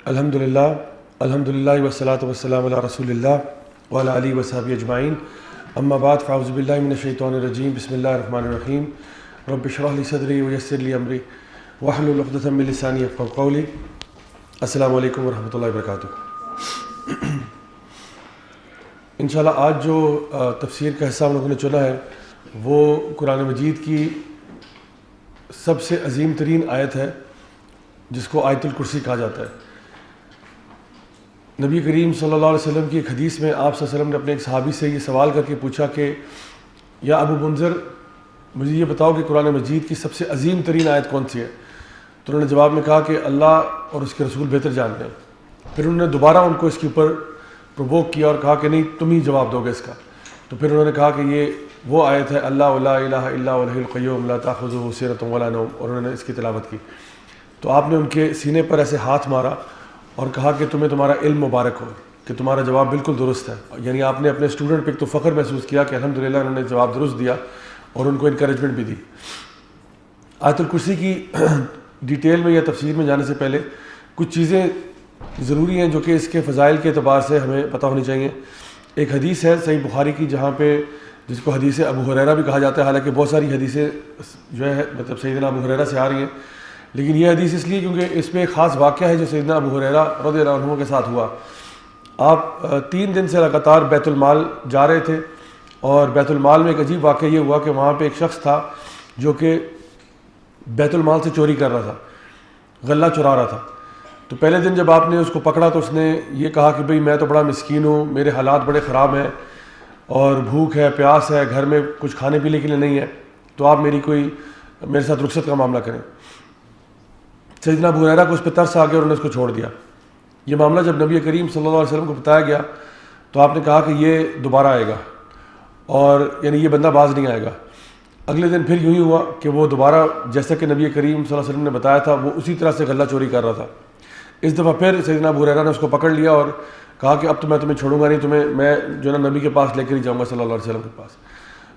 الحمدللہ والصلاۃ والسلام علی رسول اللہ وعلی آلہ وصحبہ اجمعین، اما بعد فاعوذ باللہ من الشیطان الرجیم، بسم اللہ الرحمن الرحیم۔ رب اشرح لی صدری ویسر لی امری واحلل عقدۃ من لسانی یفقہوا قولی۔ السلام علیکم ورحمۃ اللہ وبرکاتہ۔ انشاءاللہ آج جو تفسیر کا حصہ ہم لوگوں نے چنا ہے وہ قرآن مجید کی سب سے عظیم ترین آیت ہے جس کو آیت الکرسی کہا جاتا ہے۔ نبی کریم صلی اللہ علیہ وسلم کی ایک حدیث میں آپ صلی اللہ علیہ وسلم نے اپنے ایک صحابی سے یہ سوال کر کے پوچھا کہ یا ابو منذر، مجھے یہ بتاؤ کہ قرآن مجید کی سب سے عظیم ترین آیت کون سی ہے؟ تو انہوں نے جواب میں کہا کہ اللہ اور اس کے رسول بہتر جانتے ہیں۔ پھر انہوں نے دوبارہ ان کو اس کے اوپر پرووک کیا اور کہا کہ نہیں، تم ہی جواب دو گے اس کا۔ تو پھر انہوں نے کہا کہ یہ وہ آیت ہے اللہ لا الہ الا هو الحی القیوم لا تأخذہ سنۃ ولا نوم، اور انہوں نے اس کی تلاوت کی۔ تو آپ نے ان کے سینے پر ایسے ہاتھ مارا اور کہا کہ تمہیں تمہارا علم مبارک ہو، کہ تمہارا جواب بالکل درست ہے۔ یعنی آپ نے اپنے اسٹوڈنٹ پہ ایک تو فخر محسوس کیا کہ الحمدللہ انہوں نے جواب درست دیا، اور ان کو انکریجمنٹ بھی دی۔ آیت الکرسی کی ڈیٹیل میں یا تفسیر میں جانے سے پہلے کچھ چیزیں ضروری ہیں جو کہ اس کے فضائل کے اعتبار سے ہمیں پتہ ہونی چاہیے۔ ایک حدیث ہے صحیح بخاری کی جہاں پہ جس کو حدیث ابو ہریرہ بھی کہا جاتا ہے، حالانکہ بہت ساری حدیثیں جو ہے مطلب سیدنا ابو ہریرہ سے آ رہی ہیں، لیکن یہ حدیث اس لیے کیونکہ اس میں ایک خاص واقعہ ہے جو سیدنا ابو ہریرہ رضی اللہ عنہ کے ساتھ ہوا۔ آپ 3 دن سے لگاتار بیت المال جا رہے تھے، اور بیت المال میں ایک عجیب واقعہ یہ ہوا کہ وہاں پہ ایک شخص تھا جو کہ بیت المال سے چوری کر رہا تھا، غلہ چرا رہا تھا۔ تو پہلے دن جب آپ نے اس کو پکڑا تو اس نے یہ کہا کہ بھئی میں تو بڑا مسکین ہوں، میرے حالات بڑے خراب ہیں اور بھوک ہے، پیاس ہے، گھر میں کچھ کھانے پینے کے لیے نہیں ہے، تو آپ میرے ساتھ رخصت کا معاملہ کریں۔ سیدنا ابو ہریرہ کو اس پہ ترس آ گیا اور انہوں نے اس کو چھوڑ دیا۔ یہ معاملہ جب نبی کریم صلی اللہ علیہ وسلم کو بتایا گیا تو آپ نے کہا کہ یہ دوبارہ آئے گا، اور یعنی یہ بندہ باز نہیں آئے گا۔ اگلے دن پھر یوں ہی ہوا کہ وہ دوبارہ جیسا کہ نبی کریم صلی اللہ علیہ وسلم نے بتایا تھا وہ اسی طرح سے غلہ چوری کر رہا تھا۔ اس دفعہ پھر سیدنا ابو ہریرہ نے اس کو پکڑ لیا اور کہا کہ اب تو میں تمہیں چھوڑوں گا نہیں، میں جو ہے نا نبی کے پاس لے کر ہی جاؤں گا صلی اللہ علیہ وسلم کے پاس۔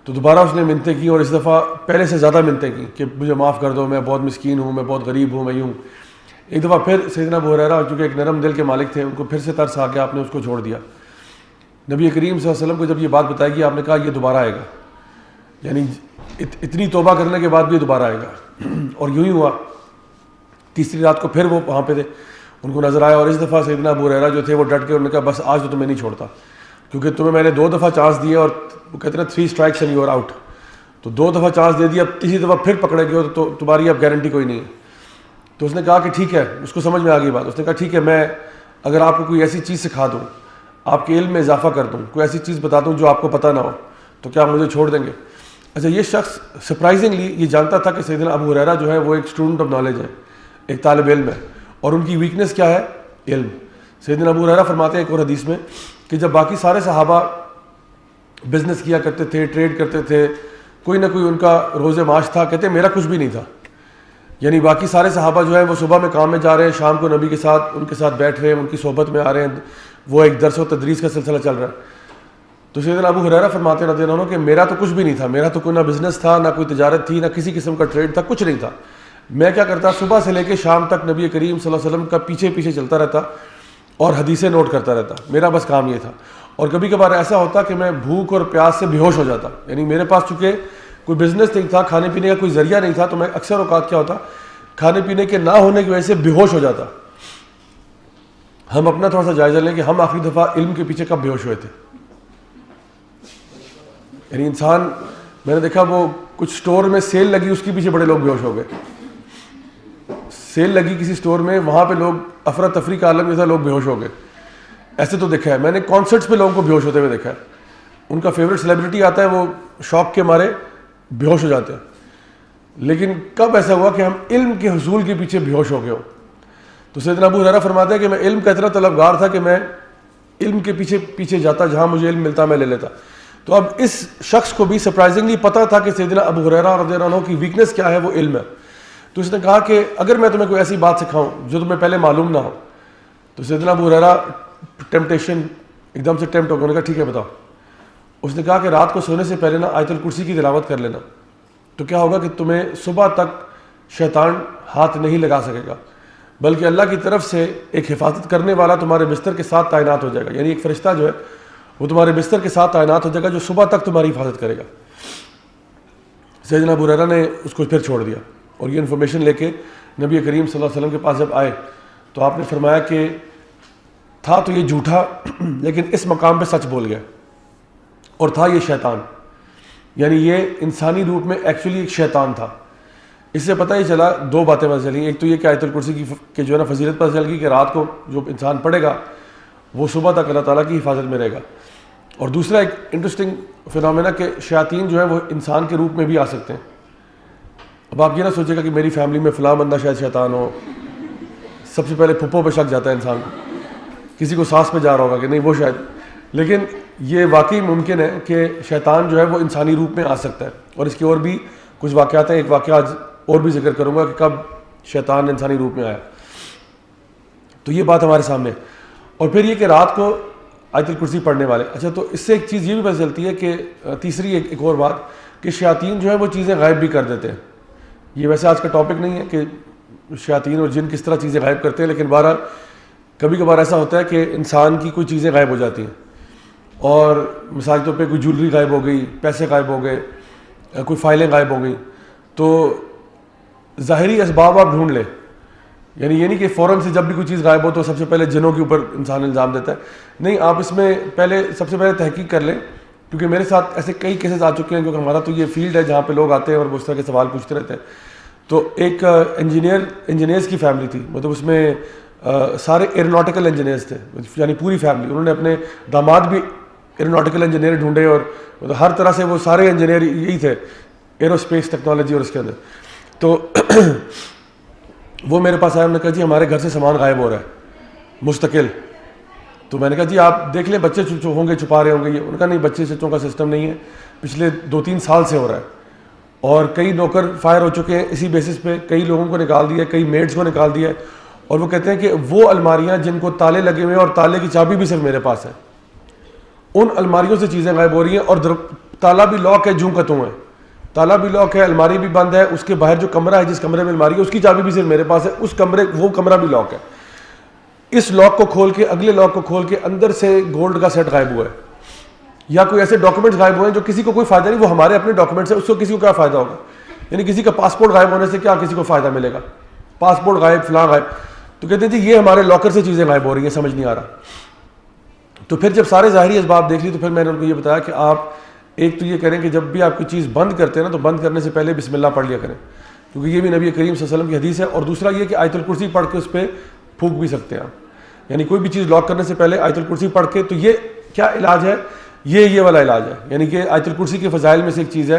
تو دوبارہ اس نے منتیں کی، اور اس دفعہ پہلے سے زیادہ منتیں کی کہ مجھے معاف کر دو، میں بہت مسکین ہوں، میں بہت غریب ہوں، میں یوں۔ ایک دفعہ پھر سیدنا ابو ہریرہ چونکہ ایک نرم دل کے مالک تھے، ان کو پھر سے ترس آ گیا، آپ نے اس کو چھوڑ دیا۔ نبی کریم صلی اللہ علیہ وسلم کو جب یہ بات بتائی گئی، آپ نے کہا یہ دوبارہ آئے گا، یعنی اتنی توبہ کرنے کے بعد بھی یہ دوبارہ آئے گا۔ اور یوں ہی ہوا، تیسری رات کو پھر وہ وہاں پہ تھے، ان کو نظر آیا، اور اس دفعہ سیدنا ابو ہریرہ جو تھے وہ ڈٹ کے انہوں نے کہا بس آج تو تمہیں نہیں چھوڑتا، کیونکہ تمہیں میں نے 2 دفعہ چانس دیے، اور وہ کہتے ہیں 3 strikes and you are out، تو 2 دفعہ چانس دے دیا، اب تیسری دفعہ پھر پکڑے گئے تو تمہاری اب گارنٹی کوئی نہیں ہے۔ تو اس نے کہا کہ ٹھیک ہے، اس کو سمجھ میں آ گئی بات۔ اس نے کہا ٹھیک ہے، میں اگر آپ کو کوئی ایسی چیز سکھا دوں، آپ کے علم میں اضافہ کر دوں، کوئی ایسی چیز بتا دوں جو آپ کو پتہ نہ ہو، تو کیا آپ مجھے چھوڑ دیں گے؟ اچھا، یہ شخص سرپرائزنگلی یہ جانتا تھا کہ سیدنا ابو ہریرہ جو ہے وہ ایک اسٹوڈنٹ آف نالج ہے، ایک طالب علم ہے، اور ان کی ویکنس کیا ہے؟ علم۔ سیدنا ابو ہریرہ فرماتے ہیں ایک اور حدیث میں کہ جب باقی سارے صحابہ بزنس کیا کرتے تھے، ٹریڈ کرتے تھے، کوئی نہ کوئی ان کا روز معاش تھا، کہتے ہیں میرا کچھ بھی نہیں تھا۔ یعنی باقی سارے صحابہ جو ہیں وہ صبح میں کام میں جا رہے ہیں، شام کو نبی کے ساتھ ان کے ساتھ بیٹھ رہے ہیں، ان کی صحبت میں آ رہے ہیں، وہ ایک درس و تدریس کا سلسلہ چل رہا ہے۔ تو سیدنا ابو ہریرہ فرماتے ہیں رضی اللہ عنہ کہ میرا تو کچھ بھی نہیں تھا، میرا تو کوئی نہ بزنس تھا، نہ کوئی تجارت تھی، نہ کسی قسم کا ٹریڈ تھا، کچھ نہیں تھا۔ میں کیا کرتا، صبح سے لے کے شام تک نبی کریم صلی اللہ علیہ وسلم کا پیچھے پیچھے چلتا رہتا اور حدیثیں نوٹ کرتا رہتا، میرا بس کام یہ تھا۔ اور کبھی کبھار ایسا ہوتا کہ میں بھوک اور پیاس سے بے ہوش ہو جاتا، یعنی میرے پاس چونکہ کوئی بزنس نہیں تھا، کھانے پینے کا کوئی ذریعہ نہیں تھا، تو میں اکثر اوقات کیا ہوتا، کھانے پینے کے نہ ہونے کی وجہ سے بے ہوش ہو جاتا۔ ہم اپنا تھوڑا سا جائزہ لیں کہ ہم آخری دفعہ علم کے پیچھے کب بے ہوش ہوئے تھے؟ یعنی انسان، میں نے دیکھا وہ کچھ سٹور میں سیل لگی، اس کے پیچھے بڑے لوگ بے ہوش ہو گئے۔ سیل لگی کسی سٹور میں، وہاں پہ لوگ افراتفری کا عالم جیسا، لوگ بے ہوش ہو گئے۔ ایسے تو دیکھا ہے میں نے، کانسرٹس پہ لوگوں کو بے ہوش ہوتے ہوئے دیکھا ہے، ان کا فیوریٹ سیلیبریٹی آتا ہے، وہ شوق کے مارے بے ہوش ہو جاتے ہیں۔ لیکن کب ایسا ہوا کہ ہم علم کے حصول کے پیچھے بے ہوش ہو گئے ہو؟ تو سیدنا ابو ہریرہ فرماتے ہیں کہ میں علم کا اتنا طلبگار تھا کہ میں علم کے پیچھے پیچھے جاتا، جہاں مجھے علم ملتا میں لے لیتا۔ تو اب اس شخص کو بھی سرپرائزنگلی پتہ تھا کہ سیدنا ابو ہریرہ رضی اللہ عنہ کی ویکنس کیا ہے، وہ علم ہے۔ تو اس نے کہا کہ اگر میں تمہیں کوئی ایسی بات سکھاؤں جو تمہیں پہلے معلوم نہ ہو۔ تو سیدنا ابو ہریرہ ٹیمپٹیشن ایک دم سے ٹیمپٹ ہو گیا، انہوں نے کہا ٹھیک ہے بتاؤ۔ اس نے کہا کہ رات کو سونے سے پہلے نا آیت الکرسی کی تلاوت کر لینا، تو کیا ہوگا کہ تمہیں صبح تک شیطان ہاتھ نہیں لگا سکے گا۔ بلکہ اللہ کی طرف سے ایک حفاظت کرنے والا تمہارے بستر کے ساتھ تعینات ہو جائے گا. یعنی ایک فرشتہ جو ہے وہ تمہارے بستر کے ساتھ تعینات ہو جائے گا جو صبح تک تمہاری حفاظت کرے گا. سیدنا ابو ہریرہ نے اس کو پھر چھوڑ دیا اور یہ انفارمیشن لے کے نبی کریم صلی اللہ علیہ وسلم کے پاس جب آئے تو آپ نے فرمایا کہ تھا تو یہ جھوٹا لیکن اس مقام پہ سچ بول گیا, اور تھا یہ شیطان. یعنی یہ انسانی روپ میں ایکچولی ایک شیطان تھا. اس سے پتہ ہی چلا دو باتیں پتہ چلیں. ایک تو یہ کہ آیت الکرسی کی جو ہے نا فضیلت پتہ چل گئی کہ رات کو جو انسان پڑھے گا وہ صبح تک اللہ تعالیٰ کی حفاظت میں رہے گا. اور دوسرا ایک انٹرسٹنگ فنومینا کہ شیاطین جو ہے وہ انسان کے روپ میں بھی آ سکتے ہیں. اب آپ یہ نہ سوچے گا کہ میری فیملی میں فلاں بندہ شاید شیطان ہو. سب سے پہلے پھپھو پہ شک جاتا ہے انسان کو, کسی کو سانس پہ جا رہا ہوگا کہ نہیں وہ شاید. لیکن یہ واقعی ممکن ہے کہ شیطان جو ہے وہ انسانی روپ میں آ سکتا ہے. اور اس کی اور بھی کچھ واقعات ہیں. ایک واقعہ آج اور بھی ذکر کروں گا کہ کب شیطان انسانی روپ میں آیا. تو یہ بات ہمارے سامنے. اور پھر یہ کہ رات کو آیت الکرسی پڑھنے والے. اچھا, تو اس سے ایک چیز یہ بھی پتہ چلتی ہے کہ تیسری ایک اور بات کہ شیاطین جو ہے وہ چیزیں غائب بھی کر دیتے ہیں. یہ ویسے آج کا ٹاپک نہیں ہے کہ شیاطین اور جن کس طرح چیزیں غائب کرتے ہیں, لیکن بہرحال کبھی کبھار ایسا ہوتا ہے کہ انسان کی کوئی چیزیں غائب ہو جاتی ہیں. اور مثال کے طور پہ کوئی جولری غائب ہو گئی, پیسے غائب ہو گئے, کوئی فائلیں غائب ہو گئیں, تو ظاہری اسباب آپ ڈھونڈ لیں. یعنی یہ نہیں کہ فوراً سے جب بھی کوئی چیز غائب ہو تو سب سے پہلے جنوں کے اوپر انسان الزام دیتا ہے. نہیں, آپ اس میں سب سے پہلے تحقیق کر لیں, کیونکہ میرے ساتھ ایسے کئی کیسز آ چکے ہیں, کیونکہ ہمارا تو یہ فیلڈ ہے جہاں پہ لوگ آتے ہیں اور وہ اس طرح کے سوال پوچھتے رہتے ہیں. تو ایک انجینئرز کی فیملی تھی, مطلب اس میں سارے ایروناٹیکل انجینئرز تھے, یعنی پوری فیملی. انہوں نے اپنے داماد بھی ایروناٹیکل انجینئر ڈھونڈے اور مطلب ہر طرح سے وہ سارے انجینئر یہی تھے, ایروسپیس ٹیکنالوجی اور اس کے اندر. تو وہ میرے پاس آیا, انہوں نے کہا جی ہمارے گھر سے سامان غائب ہو رہا ہے مستقل. تو میں نے کہا جی آپ دیکھ لیں بچے ہوں گے چھپا رہے ہوں گے. یہ انہوں نے کہا نہیں, بچے چچوں کا سسٹم نہیں ہے, پچھلے 2-3 سال سے ہو رہا ہے. اور کئی نوکر فائر ہو چکے ہیں اسی بیسس پہ, کئی لوگوں کو نکال دیا, کئی میڈس کو نکال دیا. اور وہ کہتے ہیں کہ وہ الماریاں جن کو تالے لگے ہوئے ہیں اور تالے کی چابی بھی صرف میرے پاس ہے, ان الماریوں سے چیزیں غائب ہو رہی ہیں. اور تالا بھی لاک ہے, جوں کا توں ہے, تالا بھی لاک ہے, الماری بھی بند ہے. اس کے باہر جو کمرہ ہے جس کمرے میں الماری ہے اس کی چابی بھی صرف میرے پاس ہے. وہ کمرہ بھی لاک ہے. اس لاک کو کھول کے اگلے لاک کو کھول کے اندر سے گولڈ کا سیٹ غائب ہوا ہے, یا کوئی ایسے ڈاکومنٹس غائب ہوئے ہیں جو کسی کو کوئی فائدہ نہیں, وہ ہمارے اپنے ڈاکومنٹس ہیں, اس کو کسی کو کیا فائدہ ہوگا. یعنی کسی کا پاسپورٹ غائب ہونے سے کیا کسی کو فائدہ ملے گا, پاسپورٹ غائب فلاں غائب. تو کہتے ہیں جی یہ ہمارے لاکر سے چیزیں غائب ہو رہی ہیں, سمجھ نہیں آ رہا. تو پھر جب سارے ظاہری اسباب دیکھ لی تو پھر میں نے ان کو یہ بتایا کہ آپ ایک تو یہ کریں کہ جب بھی آپ کوئی چیز بند کرتے ہیں نا تو بند کرنے سے پہلے بسم اللہ پڑھ لیا کریں, کیونکہ یہ بھی نبی کریم صلی اللہ علیہ وسلم کی حدیث ہے. اور دوسرا یہ کہ آیت الکرسی پڑھ کے اس پہ پھونک بھی سکتے ہیں آپ. یعنی کوئی بھی چیز لاک کرنے سے پہلے آیت الکرسی پڑھ کے, تو یہ کیا علاج ہے, یہ والا علاج ہے. یعنی کہ آیت الکرسی کے فضائل میں سے ایک چیز ہے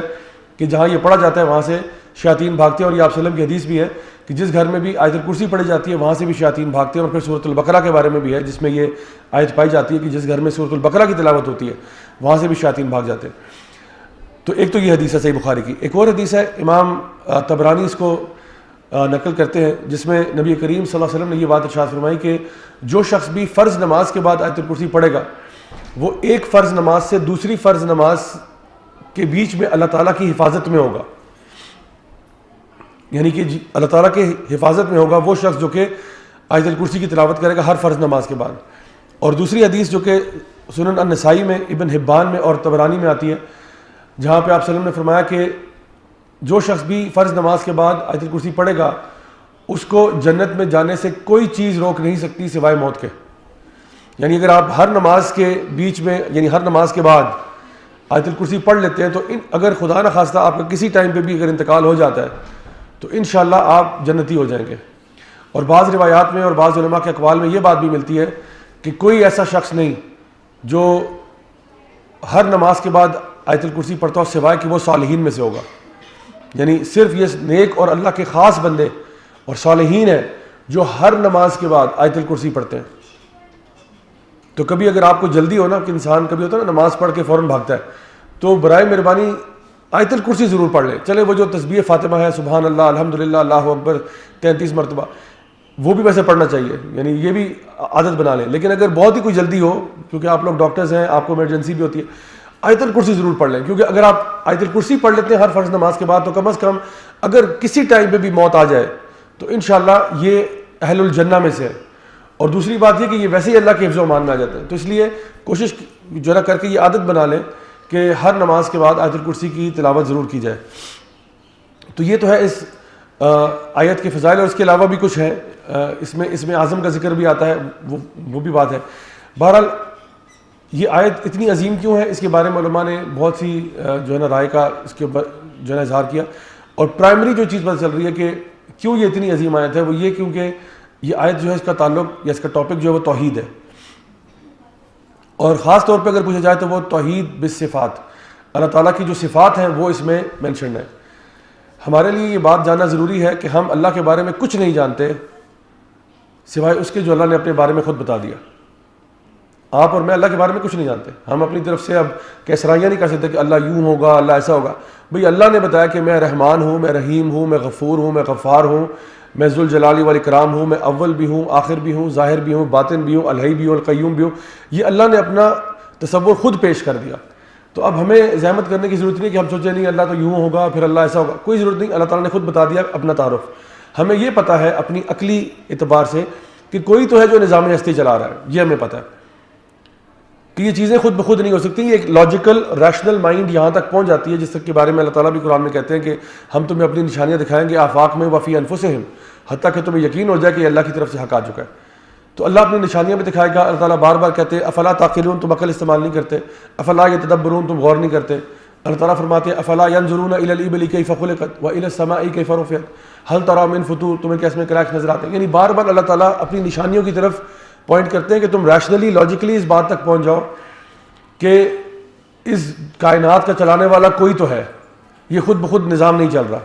کہ جہاں یہ پڑھا جاتا ہے وہاں سے شیاطین بھاگتے ہیں. اور یہ آپ صلی اللہ علیہ وسلم کی حدیث بھی ہے کہ جس گھر میں بھی آیت الکرسی پڑھی جاتی ہے وہاں سے بھی شیاطین بھاگتے ہیں. اور پھر سورۃ البقرہ کے بارے میں بھی ہے جس میں یہ آیت پائی جاتی ہے کہ جس گھر میں سورۃ البقرہ کی تلاوت ہوتی ہے وہاں سے بھی شیاطین بھاگ جاتے ہیں. تو ایک تو یہ حدیث ہے صحیح بخاری کی. ایک اور حدیث ہے, امام طبرانی اس کو نقل کرتے ہیں, جس میں نبی کریم صلی اللہ علیہ وسلم نے یہ بات ارشاد فرمائی کہ جو شخص بھی فرض نماز کے بعد آیت الکرسی پڑھے گا وہ ایک فرض نماز سے دوسری فرض نماز کے بیچ میں اللہ تعالیٰ کی حفاظت میں ہوگا. یعنی کہ اللہ تعالیٰ کے حفاظت میں ہوگا وہ شخص جو کہ آیت الکرسی کی تلاوت کرے گا ہر فرض نماز کے بعد. اور دوسری حدیث جو کہ سنن النسائی میں, ابن حبان میں اور طبرانی میں آتی ہے, جہاں پہ آپ صلی اللہ علیہ وسلم نے فرمایا کہ جو شخص بھی فرض نماز کے بعد آیت الکرسی پڑھے گا اس کو جنت میں جانے سے کوئی چیز روک نہیں سکتی سوائے موت کے. یعنی اگر آپ ہر نماز کے بیچ میں, یعنی ہر نماز کے بعد آیت الکرسی پڑھ لیتے ہیں تو اگر خدا نہ خواستہ آپ کا کسی ٹائم پہ بھی اگر انتقال ہو جاتا ہے تو انشاءاللہ آپ جنتی ہو جائیں گے. اور بعض روایات میں اور بعض علماء کے اقوال میں یہ بات بھی ملتی ہے کہ کوئی ایسا شخص نہیں جو ہر نماز کے بعد آیت الکرسی پڑھتا ہو سوائے کہ وہ صالحین میں سے ہوگا. یعنی صرف یہ نیک اور اللہ کے خاص بندے اور صالحین ہیں جو ہر نماز کے بعد آیت الکرسی پڑھتے ہیں. تو کبھی اگر آپ کو جلدی ہو نا, کہ انسان کبھی ہوتا ہے نا نماز پڑھ کے فوراً بھاگتا ہے, تو برائے مہربانی آیت الکرسی ضرور پڑھ لیں. چلے وہ جو تسبیح فاطمہ ہے, سبحان اللہ, الحمدللہ, اللہ اکبر 33 مرتبہ, وہ بھی ویسے پڑھنا چاہیے, یعنی یہ بھی عادت بنا لیں. لیکن اگر بہت ہی کوئی جلدی ہو, کیونکہ آپ لوگ ڈاکٹرز ہیں, آپ کو ایمرجنسی بھی ہوتی ہے, آیت الکرسی ضرور پڑھ لیں. کیونکہ اگر آپ آیت الکرسی پڑھ لیتے ہیں ہر فرض نماز کے بعد تو کم از کم اگر کسی ٹائم پہ بھی موت آ جائے تو انشاءاللہ یہ اہل الجنہ میں سے ہے، اور دوسری بات یہ کہ یہ ویسے ہی اللہ کے حفظ و امان میں آ جاتے ہیں. تو اس لیے کوشش جو ہے کر کے یہ عادت بنا لیں کہ ہر نماز کے بعد آیت الکرسی کی تلاوت ضرور کی جائے. تو یہ تو ہے اس آیت کے فضائل، اور اس کے علاوہ بھی کچھ ہے. اس میں اعظم کا ذکر بھی آتا ہے، وہ بھی بات ہے. بہرحال یہ آیت اتنی عظیم کیوں ہے، اس کے بارے میں علماء نے بہت سی جو ہے نا رائے کا اس کے اوپر جو ہے نا اظہار کیا. اور پرائمری جو چیز پتہ چل رہی ہے کہ کیوں یہ اتنی عظیم آیت ہے، وہ یہ کیونکہ یہ آیت جو ہے اس کا تعلق یا اس کا ٹاپک جو ہے وہ توحید ہے. اور خاص طور پہ اگر پوچھا جائے تو وہ توحید بالصفات، اللہ تعالیٰ کی جو صفات ہیں وہ اس میں مینشنڈ ہے. ہمارے لیے یہ بات جاننا ضروری ہے کہ ہم اللہ کے بارے میں کچھ نہیں جانتے سوائے اس کے جو اللہ نے اپنے بارے میں خود بتا دیا. آپ اور میں اللہ کے بارے میں کچھ نہیں جانتے. ہم اپنی طرف سے اب کیسرائیاں نہیں کر سکتے کہ اللہ یوں ہوگا، اللہ ایسا ہوگا. بھئی اللہ نے بتایا کہ میں رحمان ہوں، میں رحیم ہوں، میں غفور ہوں، میں غفار ہوں، میں ذوالجلال والاکرام ہوں، میں اول بھی ہوں، آخر بھی ہوں، ظاہر بھی ہوں، باطن بھی ہوں، الحی بھی ہوں، القیوم بھی ہوں. یہ اللہ نے اپنا تصور خود پیش کر دیا. تو اب ہمیں زحمت کرنے کی ضرورت نہیں کہ ہم سوچیں نہیں اللہ تو یوں ہوگا پھر اللہ ایسا ہوگا. کوئی ضرورت نہیں، اللہ تعالیٰ نے خود بتا دیا اپنا تعارف. ہمیں یہ پتہ ہے اپنی عقلی اعتبار سے کہ کوئی تو ہے جو نظام ہستی چلا رہا ہے، یہ ہمیں پتہ ہے کہ یہ چیزیں خود بخود نہیں ہو سکتی. یہ ایک لاجیکل ریشنل مائنڈ یہاں تک پہنچ جاتی ہے جس کے بارے میں اللہ تعالیٰ بھی قرآن میں کہتے ہیں کہ ہم تمہیں اپنی نشانیاں دکھائیں گے آفاق میں وفی انفسہم، حتیٰ کہ تمہیں یقین ہو جائے کہ یہ اللہ کی طرف سے حق آ چکا ہے. تو اللہ اپنی نشانیاں بھی دکھائے گا. اللہ تعالیٰ بار بار کہتے ہیں افلا تعقلون، تم عقل استعمال نہیں کرتے. افلا یتدبرون، تم غور نہیں کرتے. اللہ تعالیٰ فرماتے ہیں افلا ینظرون الی الابل کیف خلقت والی السماء کیف رفعت هل ترى من فطور، تمہیں کیا اس میں کریکس نظر آتے ہیں. یعنی بار بار اللہ تعالیٰ اپنی نشانیوں کی طرف پوائنٹ کرتے ہیں کہ تم ریشنلی لاجیکلی اس بات تک پہنچ جاؤ کہ اس کائنات کا چلانے والا کوئی تو ہے، یہ خود بخود نظام نہیں چل رہا.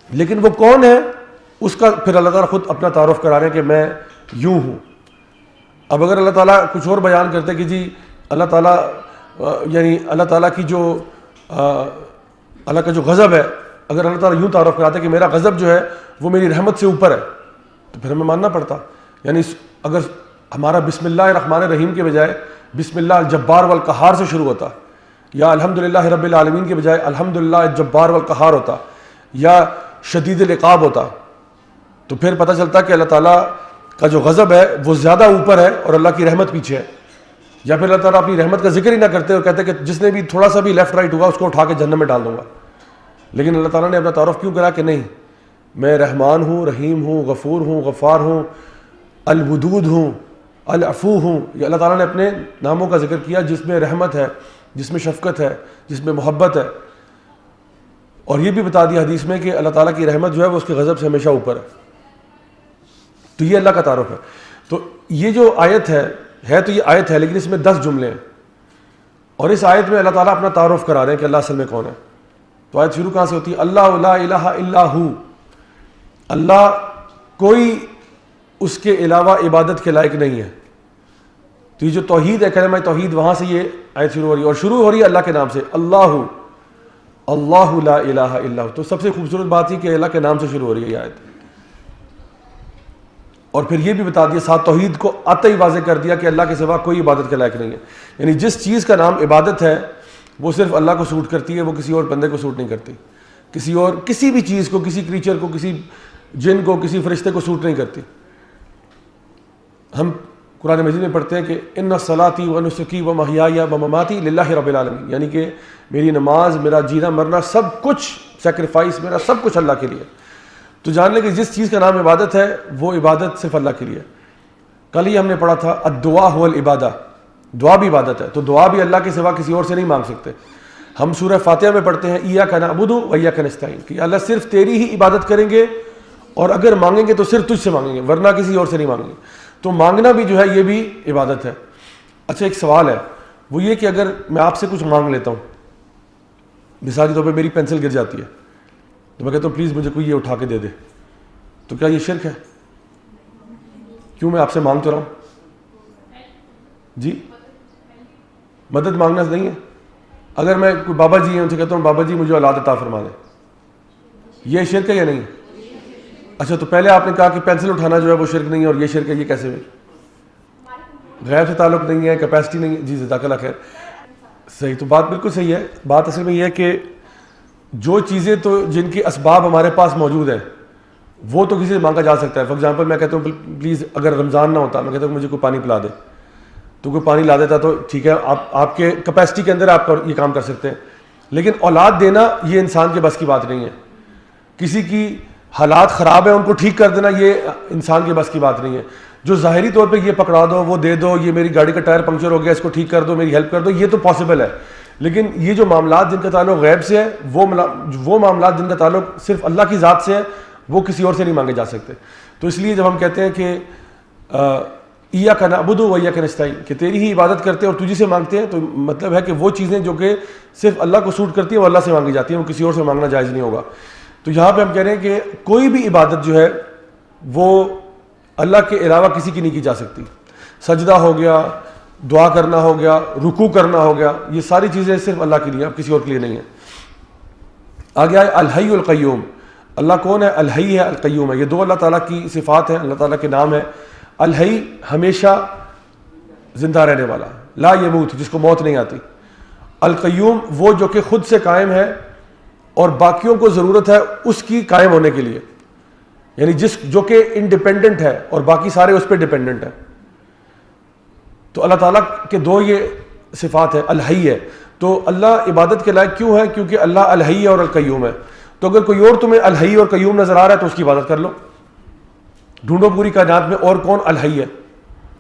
لیکن وہ کون ہے اس کا پھر اللہ تعالیٰ خود اپنا تعارف کرا رہے ہیں کہ میں یوں ہوں. اب اگر اللہ تعالیٰ کچھ اور بیان کرتے کہ جی اللہ تعالیٰ یعنی اللہ تعالیٰ کی جو اللہ کا جو غضب ہے، اگر اللہ تعالیٰ یوں تعارف کراتے کہ میرا غضب جو ہے وہ میری رحمت سے اوپر ہے، تو پھر ہمیں ماننا پڑتا. یعنی اگر ہمارا بسم اللہ الرحمن الرحیم کے بجائے بسم اللہ الجبار والقہار سے شروع ہوتا، یا الحمدللہ رب العالمین کے بجائے الحمدللہ الجبار والقہار ہوتا، یا شدید العقاب ہوتا، تو پھر پتہ چلتا کہ اللہ تعالیٰ کا جو غضب ہے وہ زیادہ اوپر ہے اور اللہ کی رحمت پیچھے ہے. یا پھر اللہ تعالیٰ اپنی رحمت کا ذکر ہی نہ کرتے اور کہتے کہ جس نے بھی تھوڑا سا بھی لیفٹ رائٹ ہوا اس کو اٹھا کے جہنم میں ڈال دوں گا. لیکن اللہ تعالیٰ نے اپنا تعارف کیوں کرا کہ نہیں، میں رحمان ہوں، رحیم ہوں، غفور ہوں، غفار ہوں، الودود ہوں، العفو ہوں. یہ اللہ تعالیٰ نے اپنے ناموں کا ذکر کیا جس میں رحمت ہے، جس میں شفقت ہے، جس میں محبت ہے. اور یہ بھی بتا دیا حدیث میں کہ اللہ تعالیٰ کی رحمت جو ہے وہ اس کے غضب سے ہمیشہ اوپر ہے. تو یہ اللہ کا تعارف ہے. تو یہ جو آیت ہے تو یہ آیت ہے، لیکن اس میں 10 جملے ہیں، اور اس آیت میں اللہ تعالیٰ اپنا تعارف کرا رہے ہیں کہ اللہ اصل میں کون ہے. تو آیت شروع کہاں سے ہوتی ہے؟ اللہ لا الہ الا ہو، اللہ کوئی اس کے علاوہ عبادت کے لائق نہیں ہے. تو یہ جو توحید ہے، کلمہ توحید، وہاں سے یہ آیت شروع ہو رہی ہے، اور شروع ہو رہی ہے اللہ کے نام سے، اللہ اللہ لا الہ الا ہو. تو سب سے خوبصورت بات یہ کہ اللہ کے نام سے شروع ہو رہی ہے یہ آیت. اور پھر یہ بھی بتا دیا ساتھ توحید کو آتے ہی واضح کر دیا کہ اللہ کے سوا کوئی عبادت کے لائق نہیں ہے. یعنی جس چیز کا نام عبادت ہے وہ صرف اللہ کو سوٹ کرتی ہے، وہ کسی اور بندے کو سوٹ نہیں کرتی. کسی بھی چیز کو، کسی کریچر کو، کسی جن کو، کسی فرشتے کو سوٹ نہیں کرتی. ہم قرآن مجید میں پڑھتے ہیں کہ ان صلاتی و نسکی و محیایا و مماتی للہ رب العالمین، یعنی کہ میری نماز، میرا جینا مرنا، سب کچھ سیکریفائس، میرا سب کچھ اللہ کے لیے. تو جان لیں کہ جس چیز کا نام عبادت ہے وہ عبادت صرف اللہ کے لیے. کل ہی ہم نے پڑھا تھا الدعاء هو العبادہ، دعا بھی عبادت ہے. تو دعا بھی اللہ کے سوا کسی اور سے نہیں مانگ سکتے. ہم سورہ فاتحہ میں پڑھتے ہیں ایاک نعبد و ایاک نستعین، کہ اللہ صرف تیری ہی عبادت کریں گے، اور اگر مانگیں گے تو صرف تجھ سے مانگیں گے، ورنہ کسی اور سے نہیں مانگیں گے. تو مانگنا بھی جو ہے یہ بھی عبادت ہے. اچھا ایک سوال ہے، وہ یہ کہ اگر میں آپ سے کچھ مانگ لیتا ہوں، مثال کے طور پہ میری پینسل گر جاتی ہے تو میں کہتا ہوں پلیز مجھے کوئی یہ اٹھا کے دے دے، تو کیا یہ شرک ہے؟ کیوں میں آپ سے مانگ تو رہا ہوں؟ جی مدد مانگنا نہیں ہے. اگر میں کوئی بابا جی ہیں ان سے کہتا ہوں بابا جی مجھے اولاد عطا فرما دیں، یہ شرک ہے یا نہیں؟ اچھا تو پہلے آپ نے کہا کہ پینسل اٹھانا جو ہے وہ شرک نہیں ہے، اور یہ شرک ہے، یہ کیسے ہوئی؟ غیب سے تعلق نہیں ہے، کیپیسٹی نہیں ہے. جی جزاک اللہ خیر، صحیح. تو بات بالکل صحیح ہے. بات اصل میں یہ ہے کہ جو چیزیں تو جن کی اسباب ہمارے پاس موجود ہیں وہ تو کسی سے مانگا جا سکتا ہے. فار ایگزامپل میں کہتا ہوں پلیز اگر رمضان نہ ہوتا, میں کہتا ہوں مجھے کوئی پانی پلا دے, تو کوئی پانی لا دیتا تو ٹھیک ہے, آپ کے کیپیسٹی کے اندر آپ یہ کام کر سکتے ہیں. لیکن اولاد دینا یہ انسان کے بس کی بات نہیں ہے. کسی کی حالات خراب ہے ان کو ٹھیک کر دینا یہ انسان کے بس کی بات نہیں ہے. جو ظاہری طور پہ یہ پکڑا دو, وہ دے دو, یہ میری گاڑی کا ٹائر پنکچر ہو گیا اس کو ٹھیک کر دو, میری ہیلپ کر دو, یہ تو پاسبل ہے. لیکن یہ جو معاملات جن کا تعلق غیب سے ہے, وہ معاملات جن کا تعلق صرف اللہ کی ذات سے ہے, وہ کسی اور سے نہیں مانگے جا سکتے. تو اس لیے جب ہم کہتے ہیں کہ ایاک نعبد و ایاک نستعین, کہ تیری ہی عبادت کرتے ہیں اور تجھی سے مانگتے ہیں, تو مطلب ہے کہ وہ چیزیں جو کہ صرف اللہ کو سوٹ کرتی ہیں وہ اللہ سے مانگی جاتی ہیں, وہ کسی اور سے مانگنا جائز نہیں ہوگا. تو یہاں پہ ہم کہہ رہے ہیں کہ کوئی بھی عبادت جو ہے وہ اللہ کے علاوہ کسی کی نہیں کی جا سکتی. سجدہ ہو گیا, دعا کرنا ہو گیا, رکوع کرنا ہو گیا, یہ ساری چیزیں صرف اللہ کے لیے, اب کسی اور کے لیے نہیں ہے. آگے آئے الحی القیوم. اللہ کون ہے؟ الحی ہے, القیوم ہے. یہ دو اللہ تعالیٰ کی صفات ہیں, اللہ تعالیٰ کے نام ہے. الحی ہمیشہ زندہ رہنے والا, لا یموت, جس کو موت نہیں آتی. القیوم وہ جو کہ خود سے قائم ہے اور باقیوں کو ضرورت ہے اس کی قائم ہونے کے لیے, یعنی جو کہ انڈیپینڈنٹ ہے اور باقی سارے اس پہ ڈیپینڈنٹ ہیں. تو اللہ تعالیٰ کے دو یہ صفات ہے, الحی ہے. تو اللہ عبادت کے لائق کیوں ہے؟ کیونکہ اللہ الحی ہے اور القیوم ہے. تو اگر کوئی اور تمہیں الحی اور قیوم نظر آ رہا ہے تو اس کی عبادت کر لو. ڈھونڈو پوری کائنات میں اور کون الحی ہے,